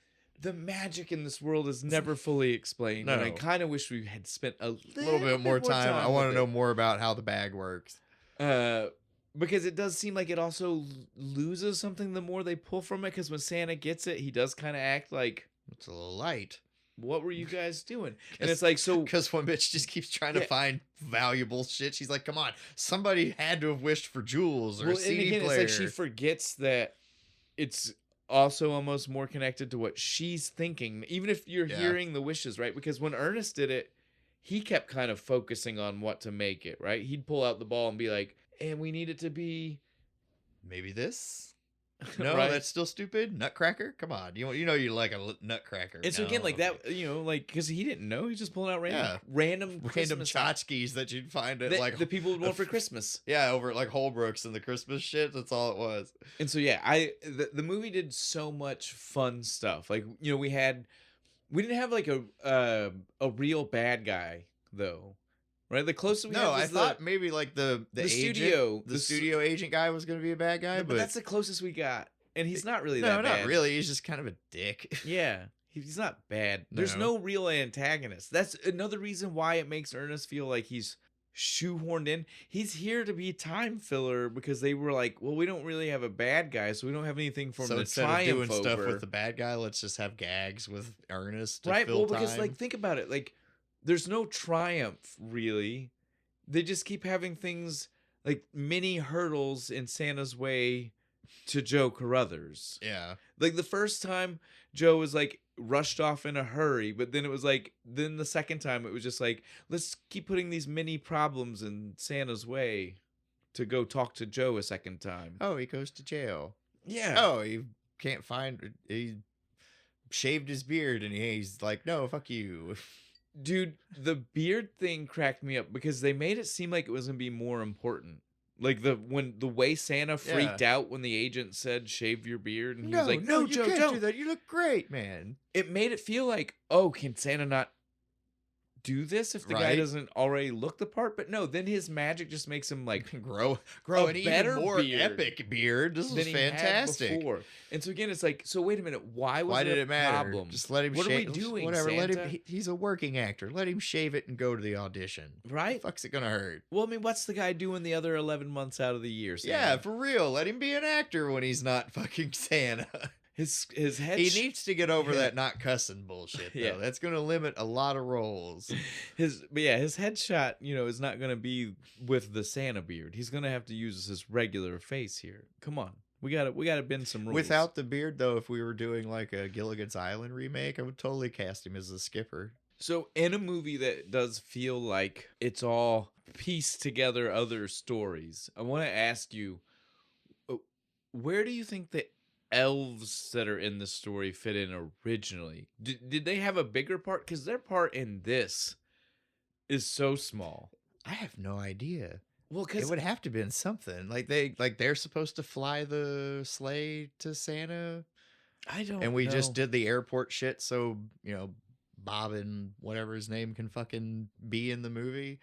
The magic in this world is never fully explained. No. And I kind of wish we had spent a little bit more time. I want to know more about how the bag works. Because it does seem like it also loses something the more they pull from it. Because when Santa gets it, he does kind of act like, it's a little light. What were you guys doing? And it's like, so because one bitch just keeps trying to find valuable shit. She's like, come on, somebody had to have wished for jewels or a CD player. It's like she forgets that it's also almost more connected to what she's thinking, even if you're hearing the wishes, right? Because when Ernest did it, he kept kind of focusing on what to make it, right? He'd pull out the ball and be like, and we need it to be maybe this. No, right? That's still stupid. Nutcracker? Come on. You like a nutcracker. And so again, like that, because he didn't know. He's just pulling out random tchotchkes that you'd find at like the people would want for Christmas. Yeah, over at like Holbrook's and the Christmas shit. That's all it was. And so the movie did so much fun stuff. Like, we didn't have like a real bad guy though. Right, the closest we had was I thought maybe like the agent, the studio agent guy was going to be a bad guy, but that's the closest we got, and he's not really that bad. No, not really. He's just kind of a dick. Yeah, he's not bad. There's no real antagonist. That's another reason why it makes Ernest feel like he's shoehorned in. He's here to be time filler because they were like, well, we don't really have a bad guy, so we don't have anything for him to triumph doing over. Stuff with the bad guy, let's just have gags with Ernest. Right? Well, because like think about it, like. There's no triumph, really. They just keep having things like mini hurdles in Santa's way to Joe Carruthers. Yeah. Like the first time, Joe was like rushed off in a hurry, but then it was like, then the second time it was just like, let's keep putting these mini problems in Santa's way to go talk to Joe a second time. Oh, he goes to jail. Yeah. Oh, he can't he shaved his beard and he's like, no, fuck you. Dude, the beard thing cracked me up because they made it seem like it was gonna be more important. Like the way Santa freaked out when the agent said shave your beard, and he was like, "No, Joe, you can't don't do that. You look great, man." It made it feel like, oh, can Santa not do this if the guy doesn't already look the part? But no, then his magic just makes him like grow an even more epic beard. This was fantastic. And so again, it's like, so wait a minute, why did it matter? Problem? Just let him. What shave, are we doing? Whatever. Santa? Let him. He's a working actor. Let him shave it and go to the audition. Right? The fuck's it gonna hurt? Well, I mean, what's the guy doing the other 11 months out of the year? Santa? Yeah, for real. Let him be an actor when he's not fucking Santa. His head. He needs to get over that not cussing bullshit. Though. Yeah. That's going to limit a lot of roles. His headshot, is not gonna be with the Santa beard. He's gonna have to use his regular face here. Come on, we gotta bend some rules. Without the beard, though, if we were doing like a Gilligan's Island remake, I would totally cast him as a skipper. So in a movie that does feel like it's all pieced together other stories, I want to ask you, where do you think the elves that are in the story fit in originally? Did they have a bigger part? Because their part in this is so small. I have no idea. Well, because it would have to be in something like they're supposed to fly the sleigh to Santa. I don't. And we know. just did the airport shit, so Bob and whatever his name can fucking be in the movie.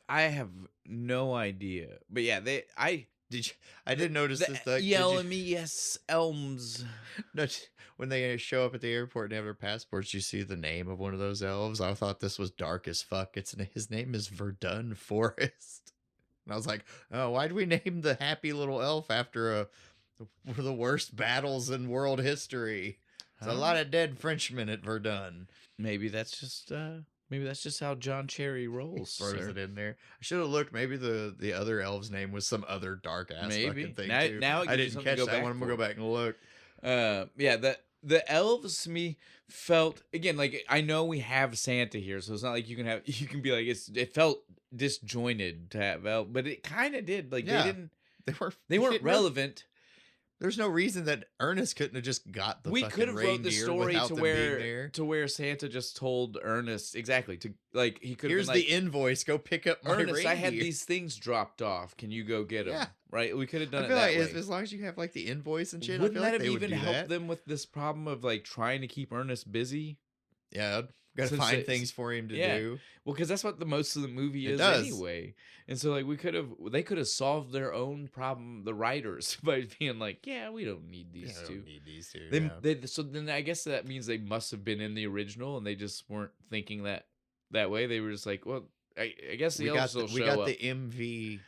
I have no idea, but yeah, I did notice this. Yes, Elms. No, when they show up at the airport and have their passports, you see the name of one of those elves. I thought this was dark as fuck. His name is Verdun Forest, and I was like, oh, why'd we name the happy little elf after one of the worst battles in world history? There's a lot of dead Frenchmen at Verdun. Maybe that's just how John Cherry rolls. Throws it in there. I should have looked. Maybe the other elf's name was some other dark ass fucking thing too. Now I didn't catch that one. I'm gonna go back and look. Yeah, the elves to me felt, again, like, I know we have Santa here, so it's not like you can be like it felt disjointed to have elf, but it kind of did. Like they weren't relevant. There's no reason that Ernest couldn't have just got the we fucking could have wrote the story to where Santa just told Ernest exactly to, like, he could have here's been like, the invoice, go pick up my Ernest, reindeer. I had these things dropped off, can you go get them? Yeah. Right, we could have done I it feel that like way. as long as you have like the invoice and shit, Wouldn't I feel that like have they even would do helped that. them with this problem of like trying to keep Ernest busy? Yeah, gotta Since find things for him to do. Well, because that's what the most of the movie is anyway. And so, like, they could have solved their own problem, the writers, by being like, yeah, we don't need these two. Don't need these two. So then I guess that means they must have been in the original and they just weren't thinking that way. They were just like, well, I guess the elves will show up. We got the MV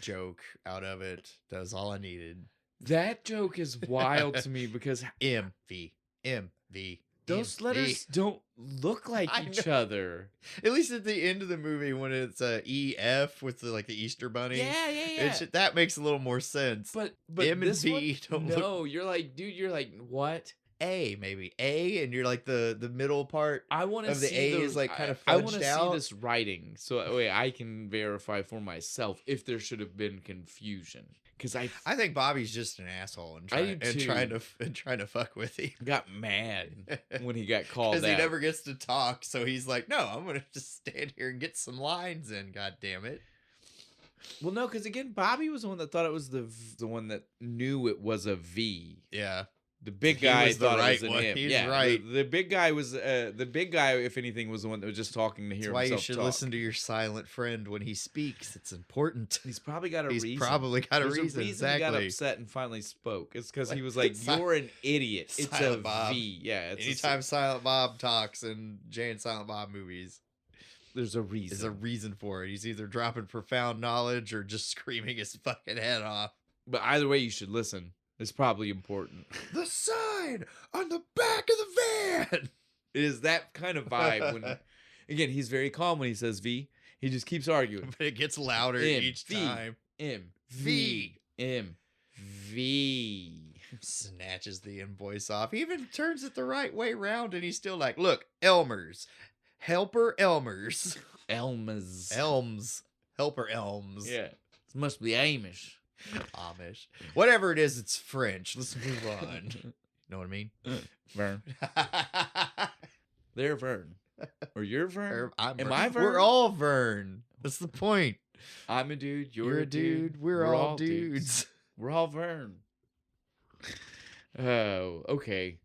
joke out of it. That was all I needed. That joke is wild to me because MV. Those letters don't look like each other. At least at the end of the movie when it's EF with the Easter bunny. Yeah. That makes a little more sense. But M and V don't look. No, you're like, dude, you're like, what? A, maybe A, and you're like the middle part. I want to see the A is like kind of fudged I want to out. see this writing so that way I can verify for myself if there should have been confusion. Because I think Bobby's just an asshole and trying to fuck with him. Got mad when he got called out because he never gets to talk. So he's like, no, I'm gonna just stand here and get some lines in. God damn it. Well, no, because again, Bobby was the one that thought it was the one that knew it was a V. Yeah. The big guy thought it was an M. He's right. The big guy was the big guy. If anything, was the one that was just talking to hear himself talk. That's why you should listen to your silent friend when he speaks. It's important. He's probably got a reason. He's probably got a reason. Exactly. He got upset and finally spoke. It's because he was like, "You're an idiot." It's Silent a Bob. V. Yeah. Anytime Silent Bob talks in Jay and Silent Bob movies, there's a reason. There's a reason for it. He's either dropping profound knowledge or just screaming his fucking head off. But either way, you should listen. It's probably important. The sign on the back of the van. It is that kind of vibe. When, again, he's very calm when he says V. He just keeps arguing. But it gets louder each time. V. Snatches the invoice off. He even turns it the right way around, and he's still like, look, Elmers. Helper Elmers. Elms. Helper Elms. Yeah. It must be Amish. Whatever it is, it's French. Let's move on. Know what I mean? Vern. They're Vern. Or you're Vern? Am I Vern? We're all Vern. That's the point. I'm a dude. You're a dude. We're all dudes. We're all Vern. Oh, okay.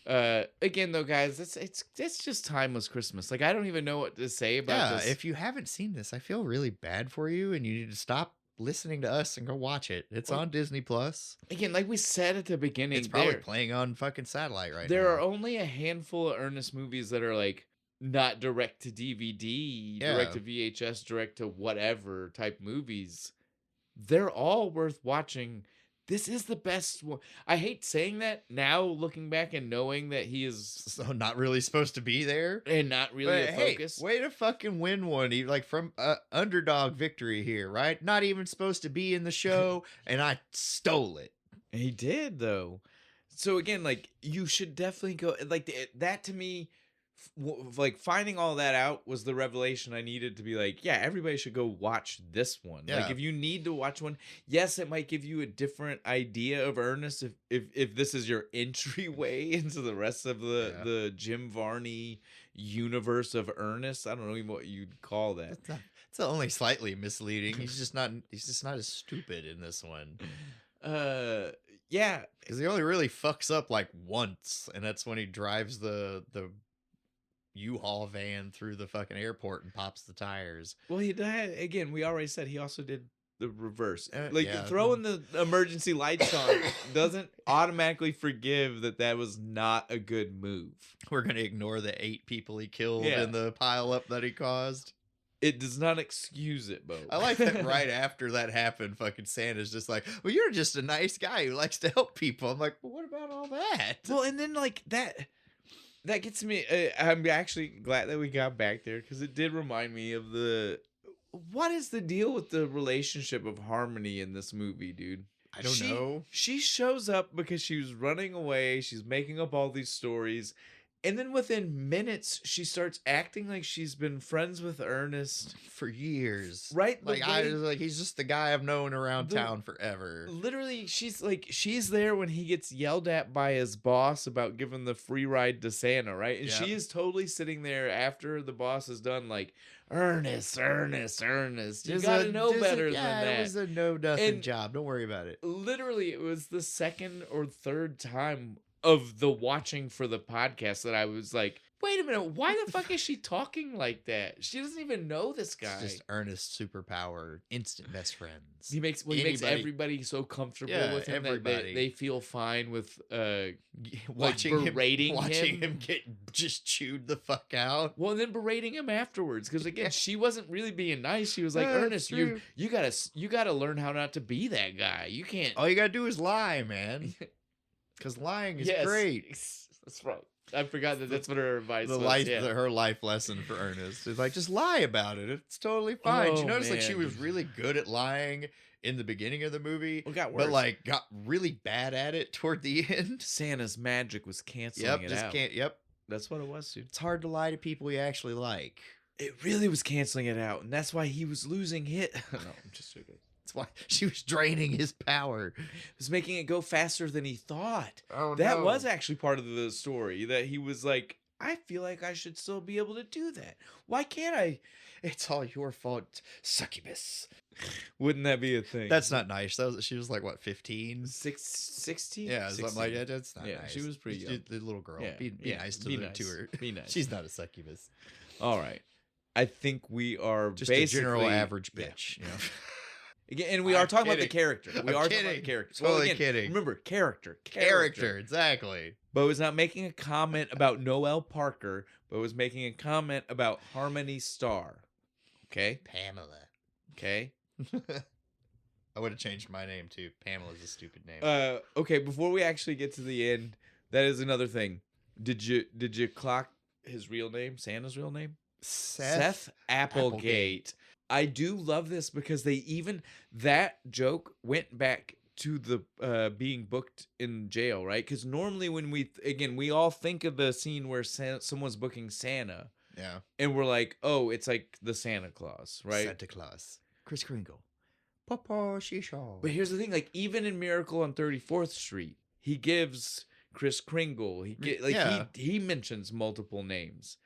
Again though, guys, it's just timeless Christmas. Like, I don't even know what to say about this. If you haven't seen this, I feel really bad for you, and you need to stop listening to us and go watch it. It's on Disney Plus. Again, like we said at the beginning, it's probably playing on fucking satellite right now. There are only a handful of Ernest movies that are like not direct to DVD, direct to VHS, direct to whatever type movies. They're all worth watching this is the best one. I hate saying that now, looking back and knowing that he is So not really supposed to be there and not really a focus. Way to fucking win one. Like from underdog victory here, right? Not even supposed to be in the show, and I stole it. He did though. So again, like you should definitely go. Like that to me, like finding all that out was the revelation I needed to be like, yeah, everybody should go watch this one. Yeah. Like if you need to watch one, yes, it might give you a different idea of Ernest if this is your entryway into the rest of the Jim Varney universe of Ernest. I don't know even what you'd call that. It's only slightly misleading. He's just not as stupid in this one. Yeah, because he only really fucks up like once, and that's when he drives the U-Haul van through the fucking airport and pops the tires. Well, he died again. We already said he also did the reverse. Yeah. Throwing the emergency lights on doesn't automatically forgive that was not a good move. We're gonna ignore the 8 people he killed in the pile up that he caused. It does not excuse it, Bo. I like that right after that happened, fucking Santa's just like, well, you're just a nice guy who likes to help people. I'm like, well, what about all that? Well, and then like that gets me. I'm actually glad that we got back there because it did remind me of what is the deal with the relationship of Harmony in this movie, dude? I don't know. She shows up because she was running away. She's making up all these stories. And then within minutes, she starts acting like she's been friends with Ernest for years. Right? Like he's just the guy I've known around town forever. Literally, she's there when he gets yelled at by his boss about giving the free ride to Santa, right? And she is totally sitting there after the boss is done, like, Ernest. You gotta know better than that. It was a no-nothing job. Don't worry about it. Literally, it was the second or third time of the watching for the podcast that I was like, wait a minute, why the fuck is she talking like that? She doesn't even know this guy. It's just Ernest's superpower, instant best friends. He makes everybody so comfortable with him that they feel fine with watching him get just chewed the fuck out. Well, and then berating him afterwards because again, she wasn't really being nice. She was like, Ernest, you gotta learn how not to be that guy. You can't. All you gotta do is lie, man. Because lying is great. That's right. I forgot that's what her advice was. Her life lesson for Ernest is like, just lie about it. It's totally fine. You notice like she was really good at lying in the beginning of the movie, got worse. But like got really bad at it toward the end. Santa's magic was canceling it out. That's what it was, dude. It's hard to lie to people you actually like. It really was canceling it out, and that's why he was losing hit. No, I'm just joking. That's why she was draining his power. It was making it go faster than he thought. Oh, that was actually part of the story, that he was like, I feel like I should still be able to do that. Why can't I? It's all your fault, succubus. Wouldn't that be a thing? That's not nice. She was like, what, 15? 16? Yeah, something like that. That's not nice. She was pretty young. The little girl. Yeah. Be nice to her. Be nice. She's not a succubus. All right. I think we are just basically a general average bitch. Yeah. You know? Again, and we are talking about the character. We are talking about the character. Totally kidding. Remember, character. Exactly. Bo is not making a comment about Noel Parker. Bo is making a comment about Harmony Starr. Okay? Pamela. Okay? I would have changed my name too. Pamela's a stupid name. Okay, before we actually get to the end, that is another thing. Did you clock his real name? Santa's real name? Seth Applegate. I do love this because that joke went back to the being booked in jail, right? Because normally when we all think of the scene where someone's booking Santa. Yeah. And we're like, oh, it's like the Santa Claus, right? Santa Claus. Kris Kringle. Papa Shisha. But here's the thing, like even in Miracle on 34th Street, he gives Kris Kringle. He mentions multiple names.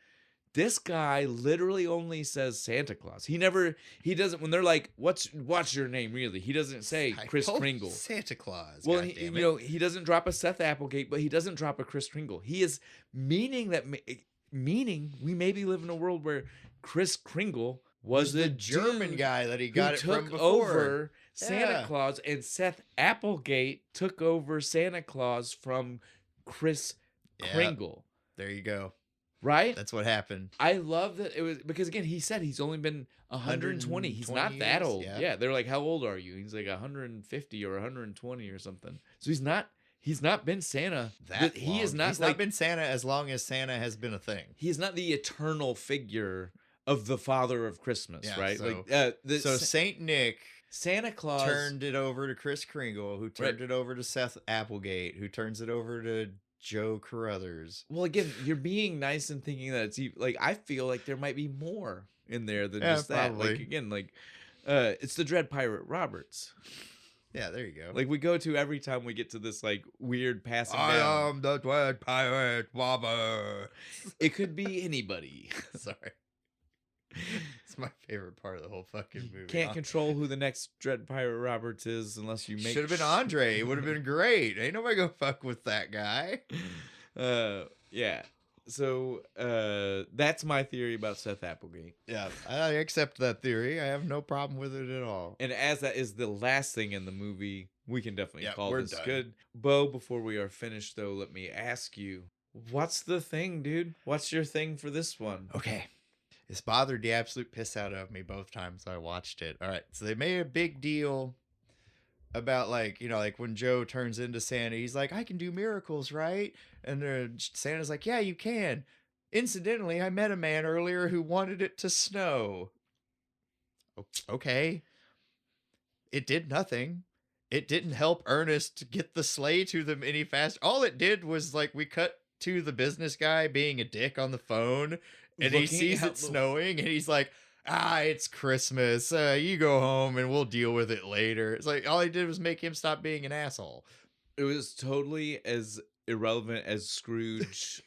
This guy literally only says Santa Claus. He doesn't, when they're like, what's your name really? He doesn't say Kris Kringle. Santa Claus. Well, he doesn't drop a Seth Applegate, but he doesn't drop a Kris Kringle. He is meaning we maybe live in a world where Kris Kringle was the German guy that he got it from before. Over Santa Claus, and Seth Applegate took over Santa Claus from Kris Kringle. There you go. Right? That's what happened. I love that it was because again he said he's only been 120. He's not that years, old. Yeah, they're like, how old are you? He's like 150 or 120 or something. So he's not been Santa. He is not He's not been Santa as long as Santa has been a thing. He is not the eternal figure of the father of Christmas, right? So, like so Saint Nick, Santa Claus turned it over to Kris Kringle, who turned it over to Seth Applegate, who turns it over to Joe Carruthers. Well, again, you're being nice and thinking that it's like I feel like there might be more in there than just probably. that. Like again, it's the Dread Pirate Roberts. Yeah, there you go. Like we go to every time we get to this like weird passing down. I am the Dread Pirate Roberts. It could be anybody. Sorry. It's my favorite part of the whole fucking movie. Can't control who the next Dread Pirate Roberts is unless you make. Should have been Andre. It would have been great. Ain't nobody gonna fuck with that guy. Yeah. So that's my theory about Seth Applegate. Yeah, I accept that theory. I have no problem with it at all. And as that is the last thing in the movie, we can definitely call this done. good. Bo, before we are finished though, let me ask you, what's the thing, dude? What's your thing for this one? Okay. This bothered the absolute piss out of me both times I watched it. All right. So they made a big deal about like when Joe turns into Santa, he's like, I can do miracles, right? And Santa's like, yeah, you can. Incidentally, I met a man earlier who wanted it to snow. Okay. It did nothing. It didn't help Ernest get the sleigh to them any faster. All it did was like we cut to the business guy being a dick on the phone. And he sees it snowing, and he's like, it's Christmas. You go home, and we'll deal with it later. It's like, all he did was make him stop being an asshole. It was totally as irrelevant as Scrooge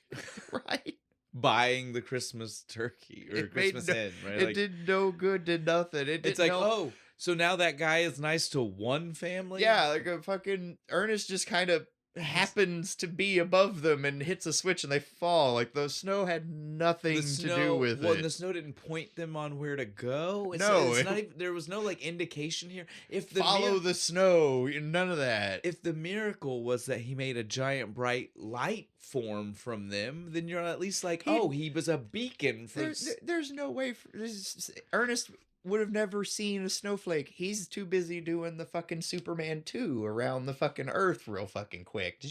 right? buying the Christmas turkey or Christmas hen, right? It did no good, did nothing. It's like, oh, so now that guy is nice to one family? Yeah, like a fucking Ernest just kind of happens to be above them and hits a switch and they fall. Like the snow had nothing to do with it. Well, the snow didn't point them on where to go. It's not even, there was no like indication here. If the follow the snow, none of that. If the miracle was that he made a giant bright light form from them, then you're at least like, he was a beacon for. There's no way for this. Ernest would have never seen a snowflake. He's too busy doing the fucking Superman 2 around the fucking Earth real fucking quick.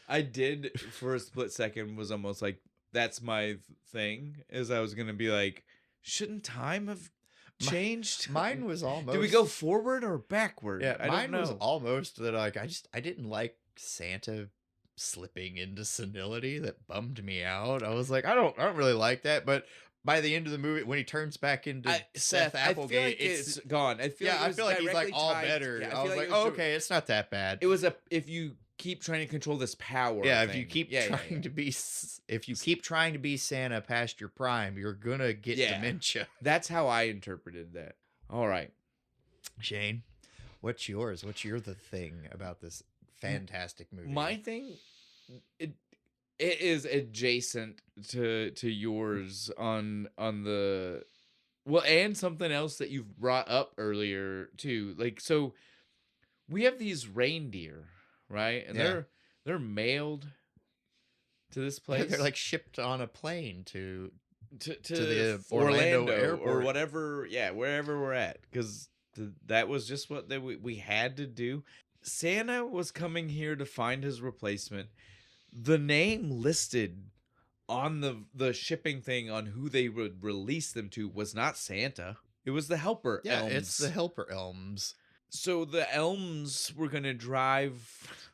I did for a split second was almost like, that's my thing, is I was going to be like, shouldn't time have changed? Mine was almost. Did we go forward or backward? Yeah, mine was almost that like, I didn't like Santa slipping into senility. That bummed me out. I was like, I don't really like that, but by the end of the movie, when he turns back into Seth Applegate, I feel like it's gone. I feel like he's like all better. Yeah, I was like, okay, it's not that bad. It was if you keep trying to control this power. Yeah, if you keep trying to be Santa past your prime, you're gonna get dementia. That's how I interpreted that. All right, Shane, what's yours? What's the thing about this fantastic movie? My thing, it is adjacent to yours on the and something else that you've brought up earlier too. Like, so we have these reindeer, right? And they're mailed to this place. They're like shipped on a plane to the Orlando airport or whatever. Yeah, wherever we're at, because that was just what we had to do. Santa was coming here to find his replacement. The name listed on the shipping thing on who they would release them to was not Santa. It was the helper elms. Yeah, it's the helper elms. So the elms were going to drive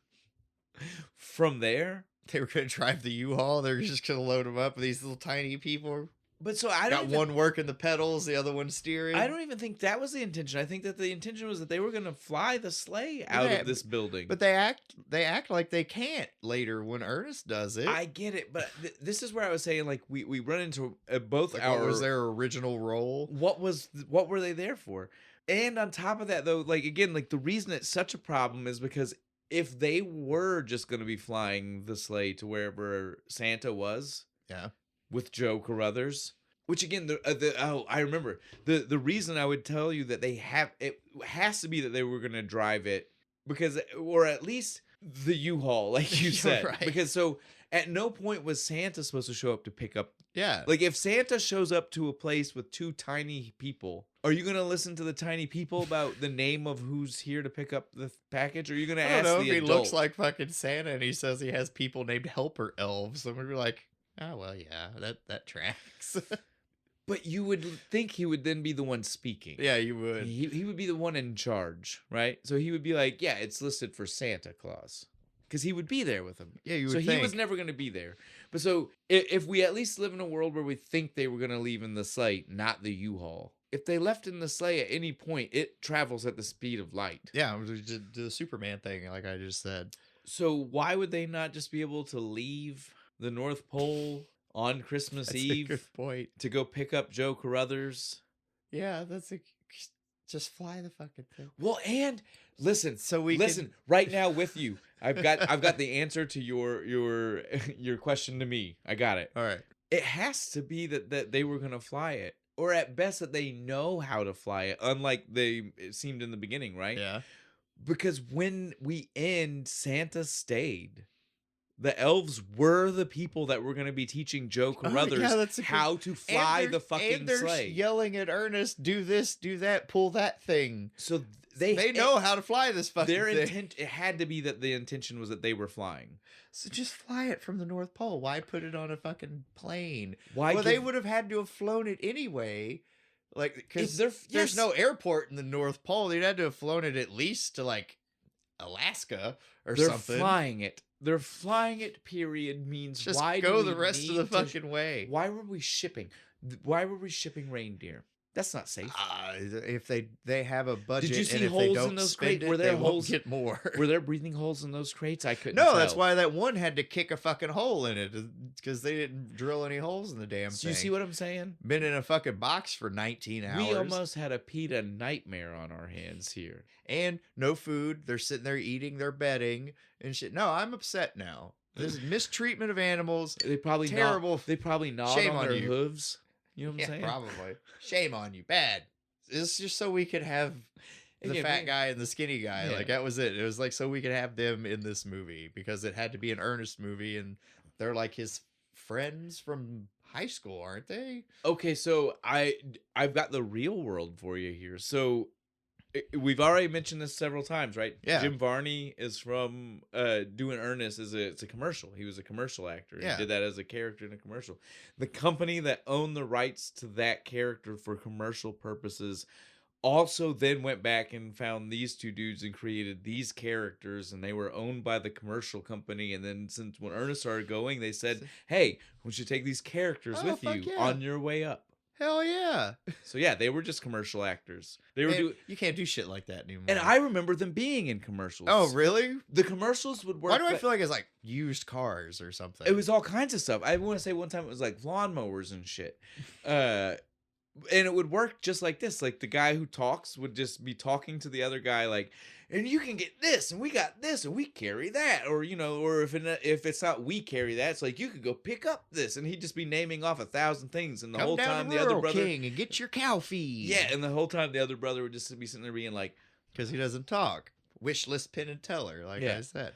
from there. They were going to drive the U-Haul. They were just going to load them up with these little tiny people. But so I don't one working the pedals, the other one steering. I don't even think that was the intention. I think that the intention was that they were going to fly the sleigh out of this building. But they act like they can't later when Ernest does it. I get it, but this is where I was saying, like, we run into both like what was their original role? What were they there for? And on top of that, though, like, again, like, the reason it's such a problem is because if they were just going to be flying the sleigh to wherever Santa was, with Joe Carruthers, which again, I remember the reason I would tell you that it has to be that they were going to drive it because, or at least the U-Haul, like you said, right. Because so At no point was Santa supposed to show up to pick up. Yeah. Like, if Santa shows up to a place with 2 tiny people, are you going to listen to the tiny people about the name of who's here to pick up the package? Or are you going to ask the if he adult? looks like fucking Santa and he says he has people named helper elves, then we'd be like, oh, well, yeah, that tracks. But you would think he would then be the one speaking. Yeah, you would. He would be the one in charge, right? So he would be like, yeah, it's listed for Santa Claus. Because he would be there with him. Yeah, you would So think. he was never going to be there. But so if we at least live in a world where we think they were going to leave in the sleigh, not the U-Haul. If they left in the sleigh at any point, it travels at the speed of light. Yeah, the Superman thing, like I just said. So why would they not just be able to leave the North Pole on Christmas Eve a good point. to go pick up Joe Carruthers? Yeah, just fly the fucking thing. Well, and listen, so we listen right now with you. I've got the answer to your question to me. I got it. All right. It has to be that they were gonna fly it, or at best that they know how to fly it, unlike it seemed in the beginning, right? Yeah. Because when we end, Santa stayed. The elves were the people that were going to be teaching Joe Carruthers how to fly the fucking sleigh. Yelling at Ernest, do this, do that, pull that thing. So they know how to fly this fucking thing. It had to be that the intention was that they were flying. So just fly it from the North Pole. Why put it on a fucking plane? Why? They would have had to have flown it anyway. Like, because there's no airport in the North Pole. They'd had to have flown it at least to, like, Alaska or something. They're flying it. They're flying it, period, means just why go do we the rest of the fucking way. Why were we shipping? Why were we shipping reindeer? That's not safe. If they have a budget, did you see and if holes they don't in those spend crates? it, Were there they holes? Won't get more. Were there breathing holes in those crates? I couldn't. No, tell. that's why that one had to kick a fucking hole in it, because they didn't drill any holes in the damn thing. You see what I'm saying? Been in a fucking box for 19 hours. We almost had a PETA nightmare on our hands here. And no food. They're sitting there eating their bedding and shit. No, I'm upset now. This is mistreatment of animals. They probably terrible. They probably gnawed Shame on on their you. hooves. You know what I'm saying? Probably. Shame on you. Bad. It's just so we could have the fat guy and the skinny guy. Yeah. Like, that was it. It was like so we could have them in this movie, because it had to be an Ernest movie, and they're like his friends from high school, aren't they? Okay, so I've got the real world for you here. So we've already mentioned this several times, right? Yeah. Jim Varney is from doing Ernest it's a commercial. He was a commercial actor. Yeah. He did that as a character in a commercial. The company that owned the rights to that character for commercial purposes also then went back and found these 2 dudes and created these characters, and they were owned by the commercial company. And then since when Ernest started going, they said, hey, we should take these characters with you on your way up. Hell yeah. So yeah, they were just commercial actors. They were you can't do shit like that anymore. and I remember them being in commercials. Oh, really? The commercials would work. Why do I feel like it's like used cars or something? It was all kinds of stuff. I want to say one time it was like lawnmowers and shit. And it would work just like this. Like the guy who talks would just be talking to the other guy like, and you can get this, and we got this, and we carry that. Or, or if it's not we carry that, it's like, you could go pick up this. And he'd just be naming off 1,000 things. And the whole time the other brother... King and get your cow feed. Yeah, and the whole time the other brother would just be sitting there being like... Because he doesn't talk. Wish list, pin and teller, like I said.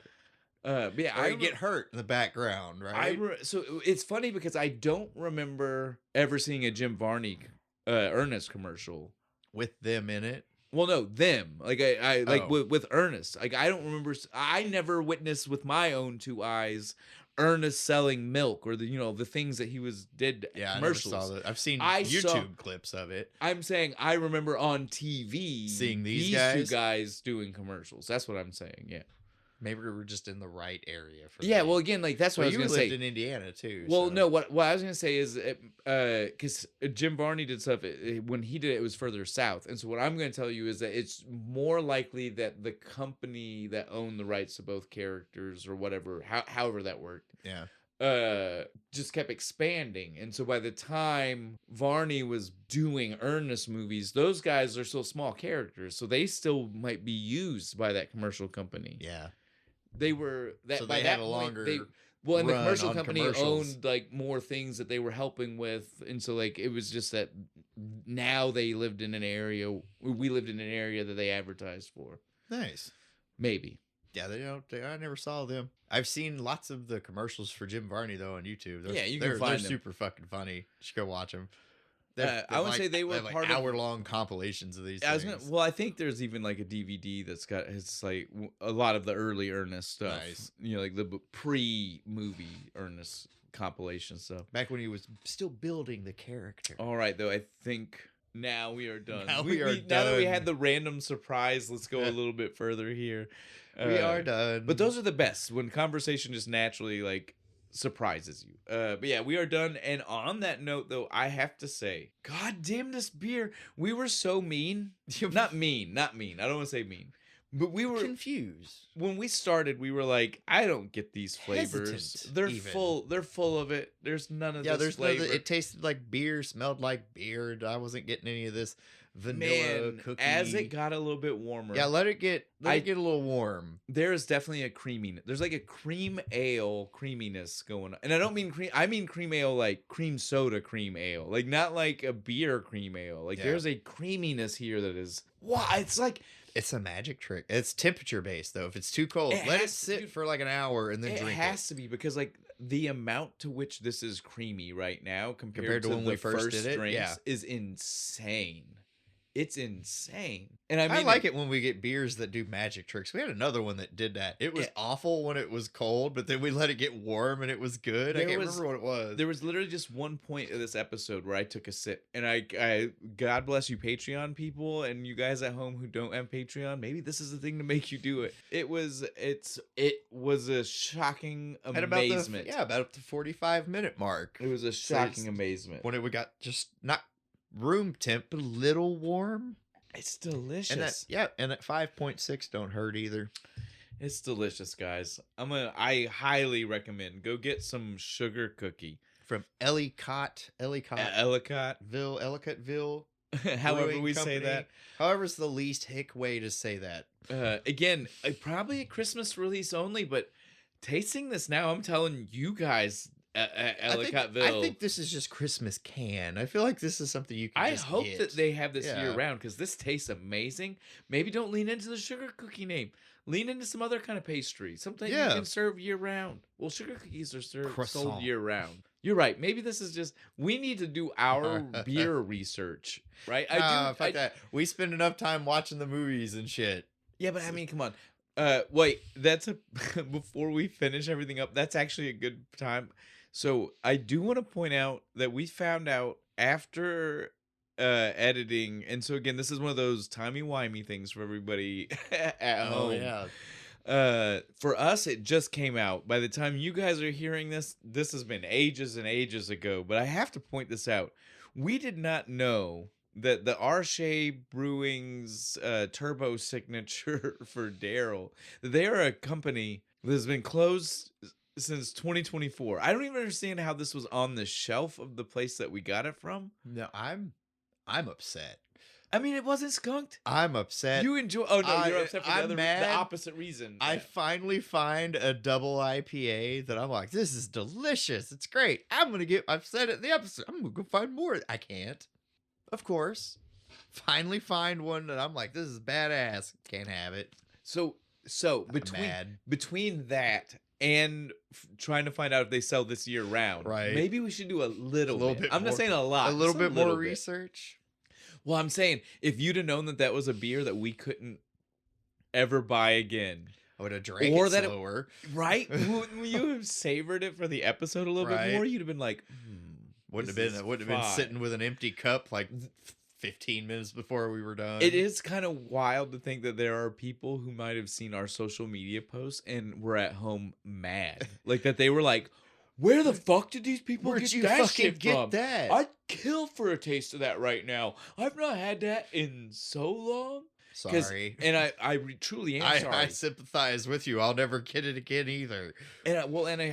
But yeah, I get hurt in the background, right? So it's funny because I don't remember ever seeing a Jim Varney Ernest commercial with them in it. Well, no, them. Like I like with Ernest. Like I don't remember. I never witnessed with my own 2 eyes Ernest selling milk or the things that he did. Yeah, commercials. I never saw that. I've seen YouTube clips of it. I'm saying I remember on TV seeing these 2 guys doing commercials. That's what I'm saying. Yeah. Maybe we were just in the right area for that. Well, again, like that's what I was going to say. You lived in Indiana too. Well, so. no, what I was going to say is because Jim Varney did stuff when he did it was further south, and so what I'm going to tell you is that it's more likely that the company that owned the rights to both characters or whatever, however that worked, just kept expanding, and so by the time Varney was doing Ernest movies, those guys are still small characters, so they still might be used by that commercial company. Yeah. They were that so by they that had a point, longer and the commercial company commercials. owned like more things that they were helping with, and so like it was just that now they lived in an area. We lived in an area that they advertised for. Nice, maybe. Yeah, they don't. I never saw them. I've seen lots of the commercials for Jim Varney though on YouTube. Yeah, you can find they're them. super fucking funny. You should go watch them. I would say they were like part of hour-long compilations of these things. Well, I think there's even like a DVD that's got it's like a lot of the early Ernest stuff. Nice. You know, like the pre-movie Ernest compilation stuff. Back when he was still building the character. All right, though, I think now we are done. Now now that we had the random surprise, let's go a little bit further here. We are done. But those are the best when conversation just naturally like surprises you. But yeah, we are done. And on that note, though, I have to say, God damn this beer. We were so mean. Not mean. I don't want to say mean. But we were confused. When we started, we were like, I don't get these flavors. Hesitant, they're even. full. They're full of it. There's none of this flavor. It tasted like beer, smelled like beer. I wasn't getting any of this vanilla cookie. As it got a little bit warmer. Yeah, let it get a little warm. There is definitely a creaminess. There's like a cream ale creaminess going on. And I don't mean cream. I mean cream ale like cream soda cream ale. Like not like a beer cream ale. Like there's a creaminess here that is, wow, it's like... It's a magic trick. It's temperature based though. If it's too cold, let it sit for like an hour and then drink it. It has to be because like the amount to which this is creamy right now compared to when we first did it, drinks is insane. It's insane. And I like it when we get beers that do magic tricks. We had another one that did that. It was awful when it was cold, but then we let it get warm and it was good. I can't remember what it was. There was literally just one point of this episode where I took a sip, and I God bless you Patreon people and you guys at home who don't have Patreon, maybe this is the thing to make you do it. It was a shocking amazement. About the 45-minute mark. It was a shocking amazement. When it got just not room temp, but a little warm. It's delicious. And at 5.6 don't hurt either. It's delicious, guys. I highly recommend go get some sugar cookie from Ellicottville. However we say that. However, it's the least hick way to say that. Again, probably a Christmas release only, but tasting this now, I'm telling you guys. Ellicottville. I think this is just Christmas can. I feel like this is something you can just hope get. that they have this year round because this tastes amazing. Maybe don't lean into the sugar cookie name. Lean into some other kind of pastry. Something you can serve year round. Well, sugar cookies are sold year round. You're right. Maybe this is just we need to do our beer research, right? Fuck that. We spend enough time watching the movies and shit. Yeah, but I mean, come on. Wait, that's before we finish everything up. That's actually a good time. So I do want to point out that we found out after editing, and so again, this is one of those timey-wimey things for everybody at home. Oh yeah. For us, it just came out. By the time you guys are hearing this has been ages and ages ago. But I have to point this out. We did not know that the Arche Brewing's turbo signature for Daryl, that they are a company that has been closed since 2024. I don't even understand how this was on the shelf of the place that we got it from. No, I'm upset. I mean, it wasn't skunked. I'm upset. You enjoy? Oh no, you're upset for the opposite reason. I finally find a double IPA that I'm like, this is delicious. It's great. I've said it in the episode. I'm gonna go find more. I can't. Of course. Finally find one that I'm like, this is badass. Can't have it. So between that and trying to find out if they sell this year round, right? Maybe we should do a little bit. I'm not saying a lot. A little bit more research. Well, I'm saying if you'd have known that was a beer that we couldn't ever buy again, I would have drank it slower. Right? When you have savored it for the episode a little bit more, you'd have been like, wouldn't have been sitting with an empty cup like 15 minutes before we were done. It is kind of wild to think that there are people who might have seen our social media posts and were at home mad. Like that they were like, where the fuck did these people get that shit from? That? I'd kill for a taste of that right now. I've not had that in so long. Sorry. And I truly am sorry. I sympathize with you. I'll never get it again either. And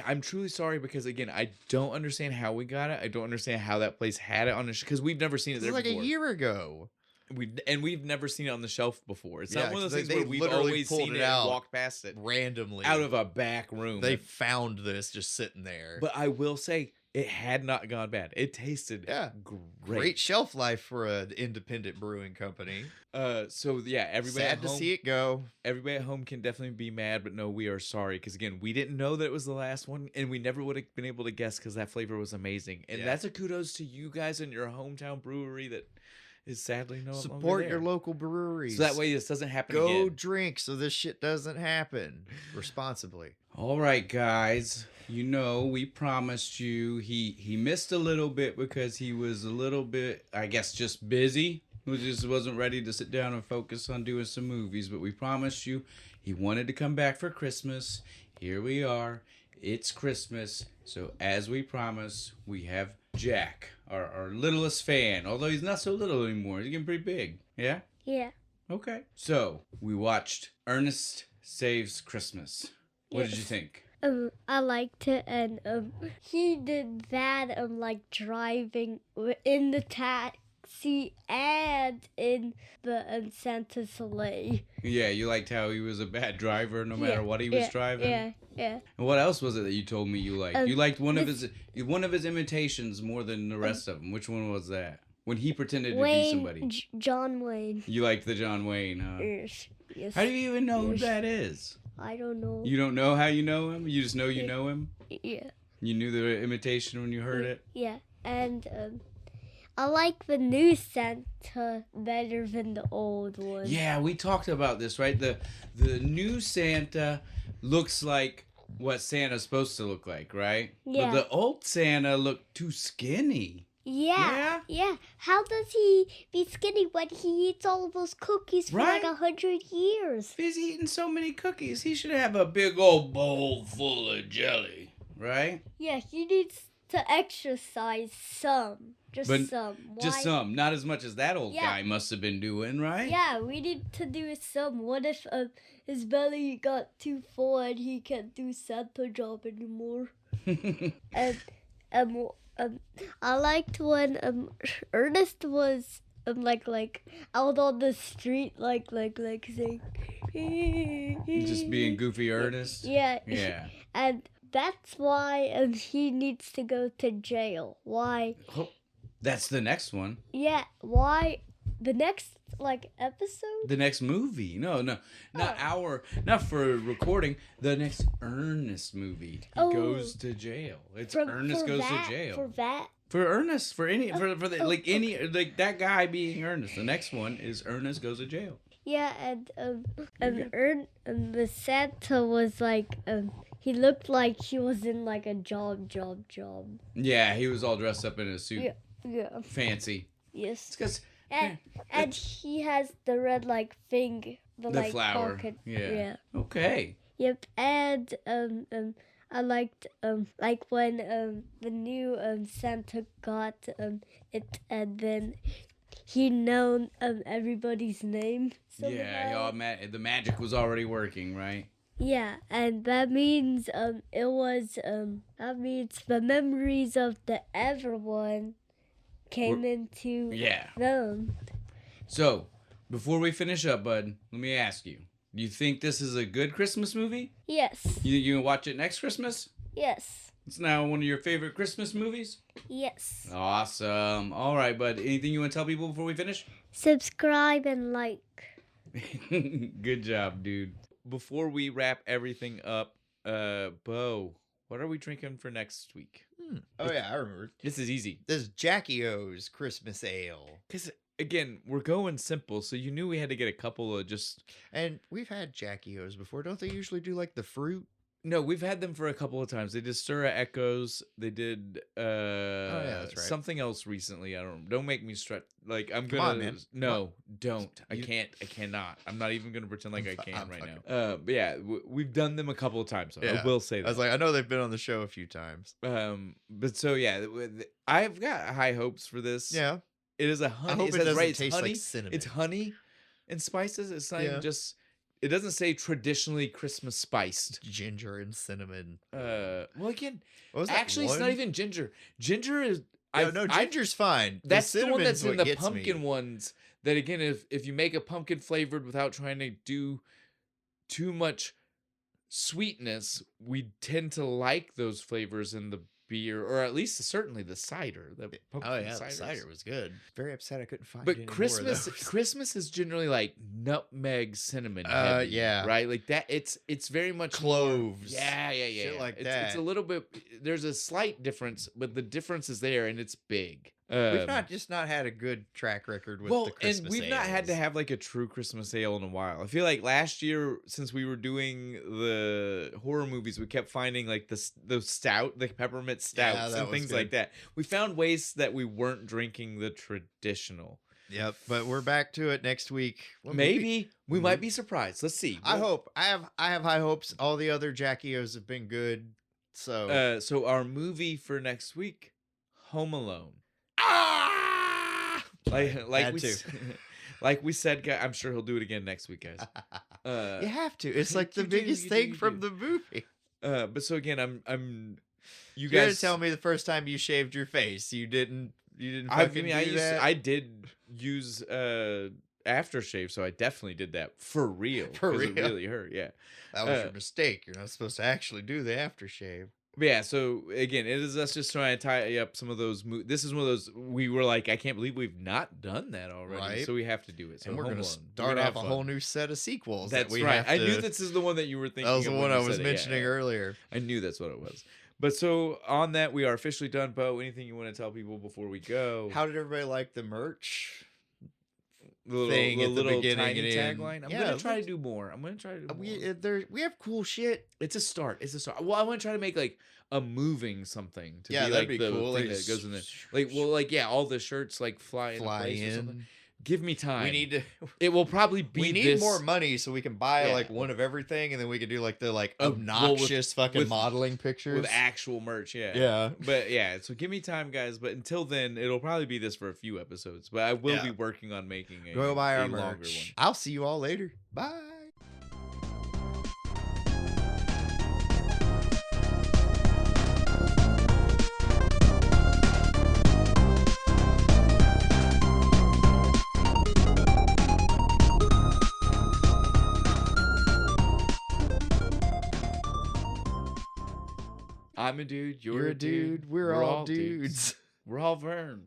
I'm truly sorry because, again, I don't understand how we got it. I don't understand how that place had it on the because we've never seen it there before. Like a year ago. We've never seen it on the shelf before. It's not one of those things where we've literally always seen it and walked past it randomly out of a back room. They found this just sitting there. But I will say It had not gone bad. It tasted great shelf life for an independent brewing company. So yeah, everybody Sad at to home, see it go. everybody at home can definitely be mad, but no, we are sorry because again, we didn't know that it was the last one, and we never would have been able to guess because that flavor was amazing. And that's a kudos to you guys and your hometown brewery that is sadly no longer Support there. your local breweries. So that way this doesn't happen Go again. drink so this shit doesn't happen responsibly. All right, guys. You know, we promised you he missed a little bit because he was a little bit, I guess, just busy. He just wasn't ready to sit down and focus on doing some movies. But we promised you he wanted to come back for Christmas. Here we are. It's Christmas. So as we promised, we have Jack, our littlest fan. Although he's not so little anymore. He's getting pretty big. Yeah? Yeah. Okay. So we watched Ernest Saves Christmas. What did you think? I liked it, and he did that like driving in the taxi and in the Santa sleigh. Yeah, you liked how he was a bad driver no matter what he was driving. Yeah. And what else was it that you told me you liked? You liked one of his imitations more than the rest of them. Which one was that? When he pretended to be somebody. John Wayne. You liked the John Wayne, huh? Yes. How do you even know who that is? I don't know. You don't know how you know him? You just know you know him? Yeah. You knew the imitation when you heard it? Yeah, and I like the new Santa better than the old one. Yeah, we talked about this, right? The new Santa looks like what Santa's supposed to look like, right? Yeah. But the old Santa looked too skinny. Yeah. How does he be skinny when he eats all of those cookies for like 100 years? He's eating so many cookies. He should have a big old bowl full of jelly, right? Yeah, he needs to exercise some. Just some. Why? Just some. Not as much as that old guy must have been doing, right? Yeah, we need to do some. What if his belly got too full and he can't do Santa job anymore? And I liked when Ernest was like out on the street like saying just being goofy Ernest. Yeah. And that's why he needs to go to jail. Why? Oh, that's the next one. Yeah. Why? The next episode? The next movie. No, not for recording. The next Ernest movie. He goes to jail. It's Ernest goes to jail. For that? For Ernest, for that guy being Ernest. The next one is Ernest goes to jail. Yeah, and the Santa was he looked like he was in a job. Yeah, he was all dressed up in a suit. Yeah. Fancy. Yes. It's 'cause and he has the red thing, the flower. pocket. Yeah. Okay. Yep. And I liked when the new Santa got it, and then he known everybody's name. Yeah, the magic was already working, right? Yeah, and that means that means the memories of the everyone came into them. So, before we finish up, bud, let me ask you. Do you think this is a good Christmas movie? Yes. You think you can watch it next Christmas? Yes. It's now one of your favorite Christmas movies? Yes. Awesome. All right, bud. Anything you want to tell people before we finish? Subscribe and like. Good job, dude. Before we wrap everything up, Bo, what are we drinking for next week? Oh, yeah, I remember. This is easy. This is Jackie O's Christmas Ale. Because, again, we're going simple, so you knew we had to get a couple of just... And we've had Jackie O's before. Don't they usually do, the fruit? No, we've had them for a couple of times. They did Sura Echoes. They did that's right. something else recently. Don't make me stretch. I'm Come gonna on, man. No, don't. I cannot. I'm not even gonna pretend like I can right now. But yeah, we've done them a couple of times. So I will say that. I was I know they've been on the show a few times. But so yeah, I've got high hopes for this. Yeah. It is a honey. I hope it doesn't taste honey. like cinnamon. It's honey and spices. It's not even just. It doesn't say traditionally Christmas spiced. Ginger and cinnamon. Well, again, actually, it's not even ginger. Ginger is. Ginger's fine. That's the one that's in the gets pumpkin ones. That again, if you make a pumpkin flavored without trying to do too much sweetness, we tend to like those flavors in the beer, or at least certainly the cider. The pumpkin the ciders. cider was good. Very upset I couldn't find But any more of Christmas, those. Christmas is generally like nutmeg, cinnamon. Heavy, yeah. right. Like that. It's very much Cloves. More, yeah. Shit like it's, that. It's a little bit. There's a slight difference, but the difference is there, and it's big. We've not had a good track record with the Christmas and we've not had to ales. have like a true Christmas ale in a while. I feel like last year, since we were doing the horror movies, we kept finding like those stout, the peppermint stouts that and was things good. like that. We found ways that we weren't drinking the traditional. Yep, but we're back to it next week. What Maybe we Mhm. might be surprised. Let's see. I hope. I have high hopes. All the other Jackios have been good. So So our movie for next week, Home Alone. Like Had we to. like we said, guys, I'm sure he'll do it again next week, guys. You have to. It's like the you do, biggest you thing do. from the movie. But so again, I'm you You're gonna guys tell me the first time you shaved your face, you didn't I fucking mean, do that? I did use aftershave, so I definitely did that for real. For 'cause it real? really hurt. Yeah. That was your mistake. You're not supposed to actually do the aftershave. But yeah, so again, it is us just trying to tie up some of those. This is one of those we were like, I can't believe we've not done that already. Right. So we have to do it. So And we're Home going to Alone. We're start gonna off have a fun. whole new set of sequels. That's that we right. have I to- knew this is the one that you were thinking. That was the of one when I you was said it. Yeah, mentioning yeah. earlier. I knew that's what it was. But so on that, we are officially done. Bo, anything you want to tell people before we go? How did everybody like the merch? the little, thing the at the little beginning tiny and end? tagline? I'm Yeah, gonna it try to looks- do more. I'm gonna try to do more. We have cool shit. It's a start. It's a start. Well, I want to try to make like a moving something to Yeah, be that'd like be the cool. thing Like, that goes in there. Like, well, like yeah, all the shirts like fly into Fly place or something. in. Give me time. We need to. It will probably be. We need this, more money so we can buy Yeah. like one of everything, and then we can do like the well, with- obnoxious fucking with- modeling pictures with actual merch. Yeah. Yeah. But yeah, so give me time, guys. But until then, it'll probably be this for a few episodes. But I will Yeah. be working on making a, Go buy a our longer merch. one. I'll see you all later. Bye. I'm a dude. You're a dude. We're all dudes. We're all Vern.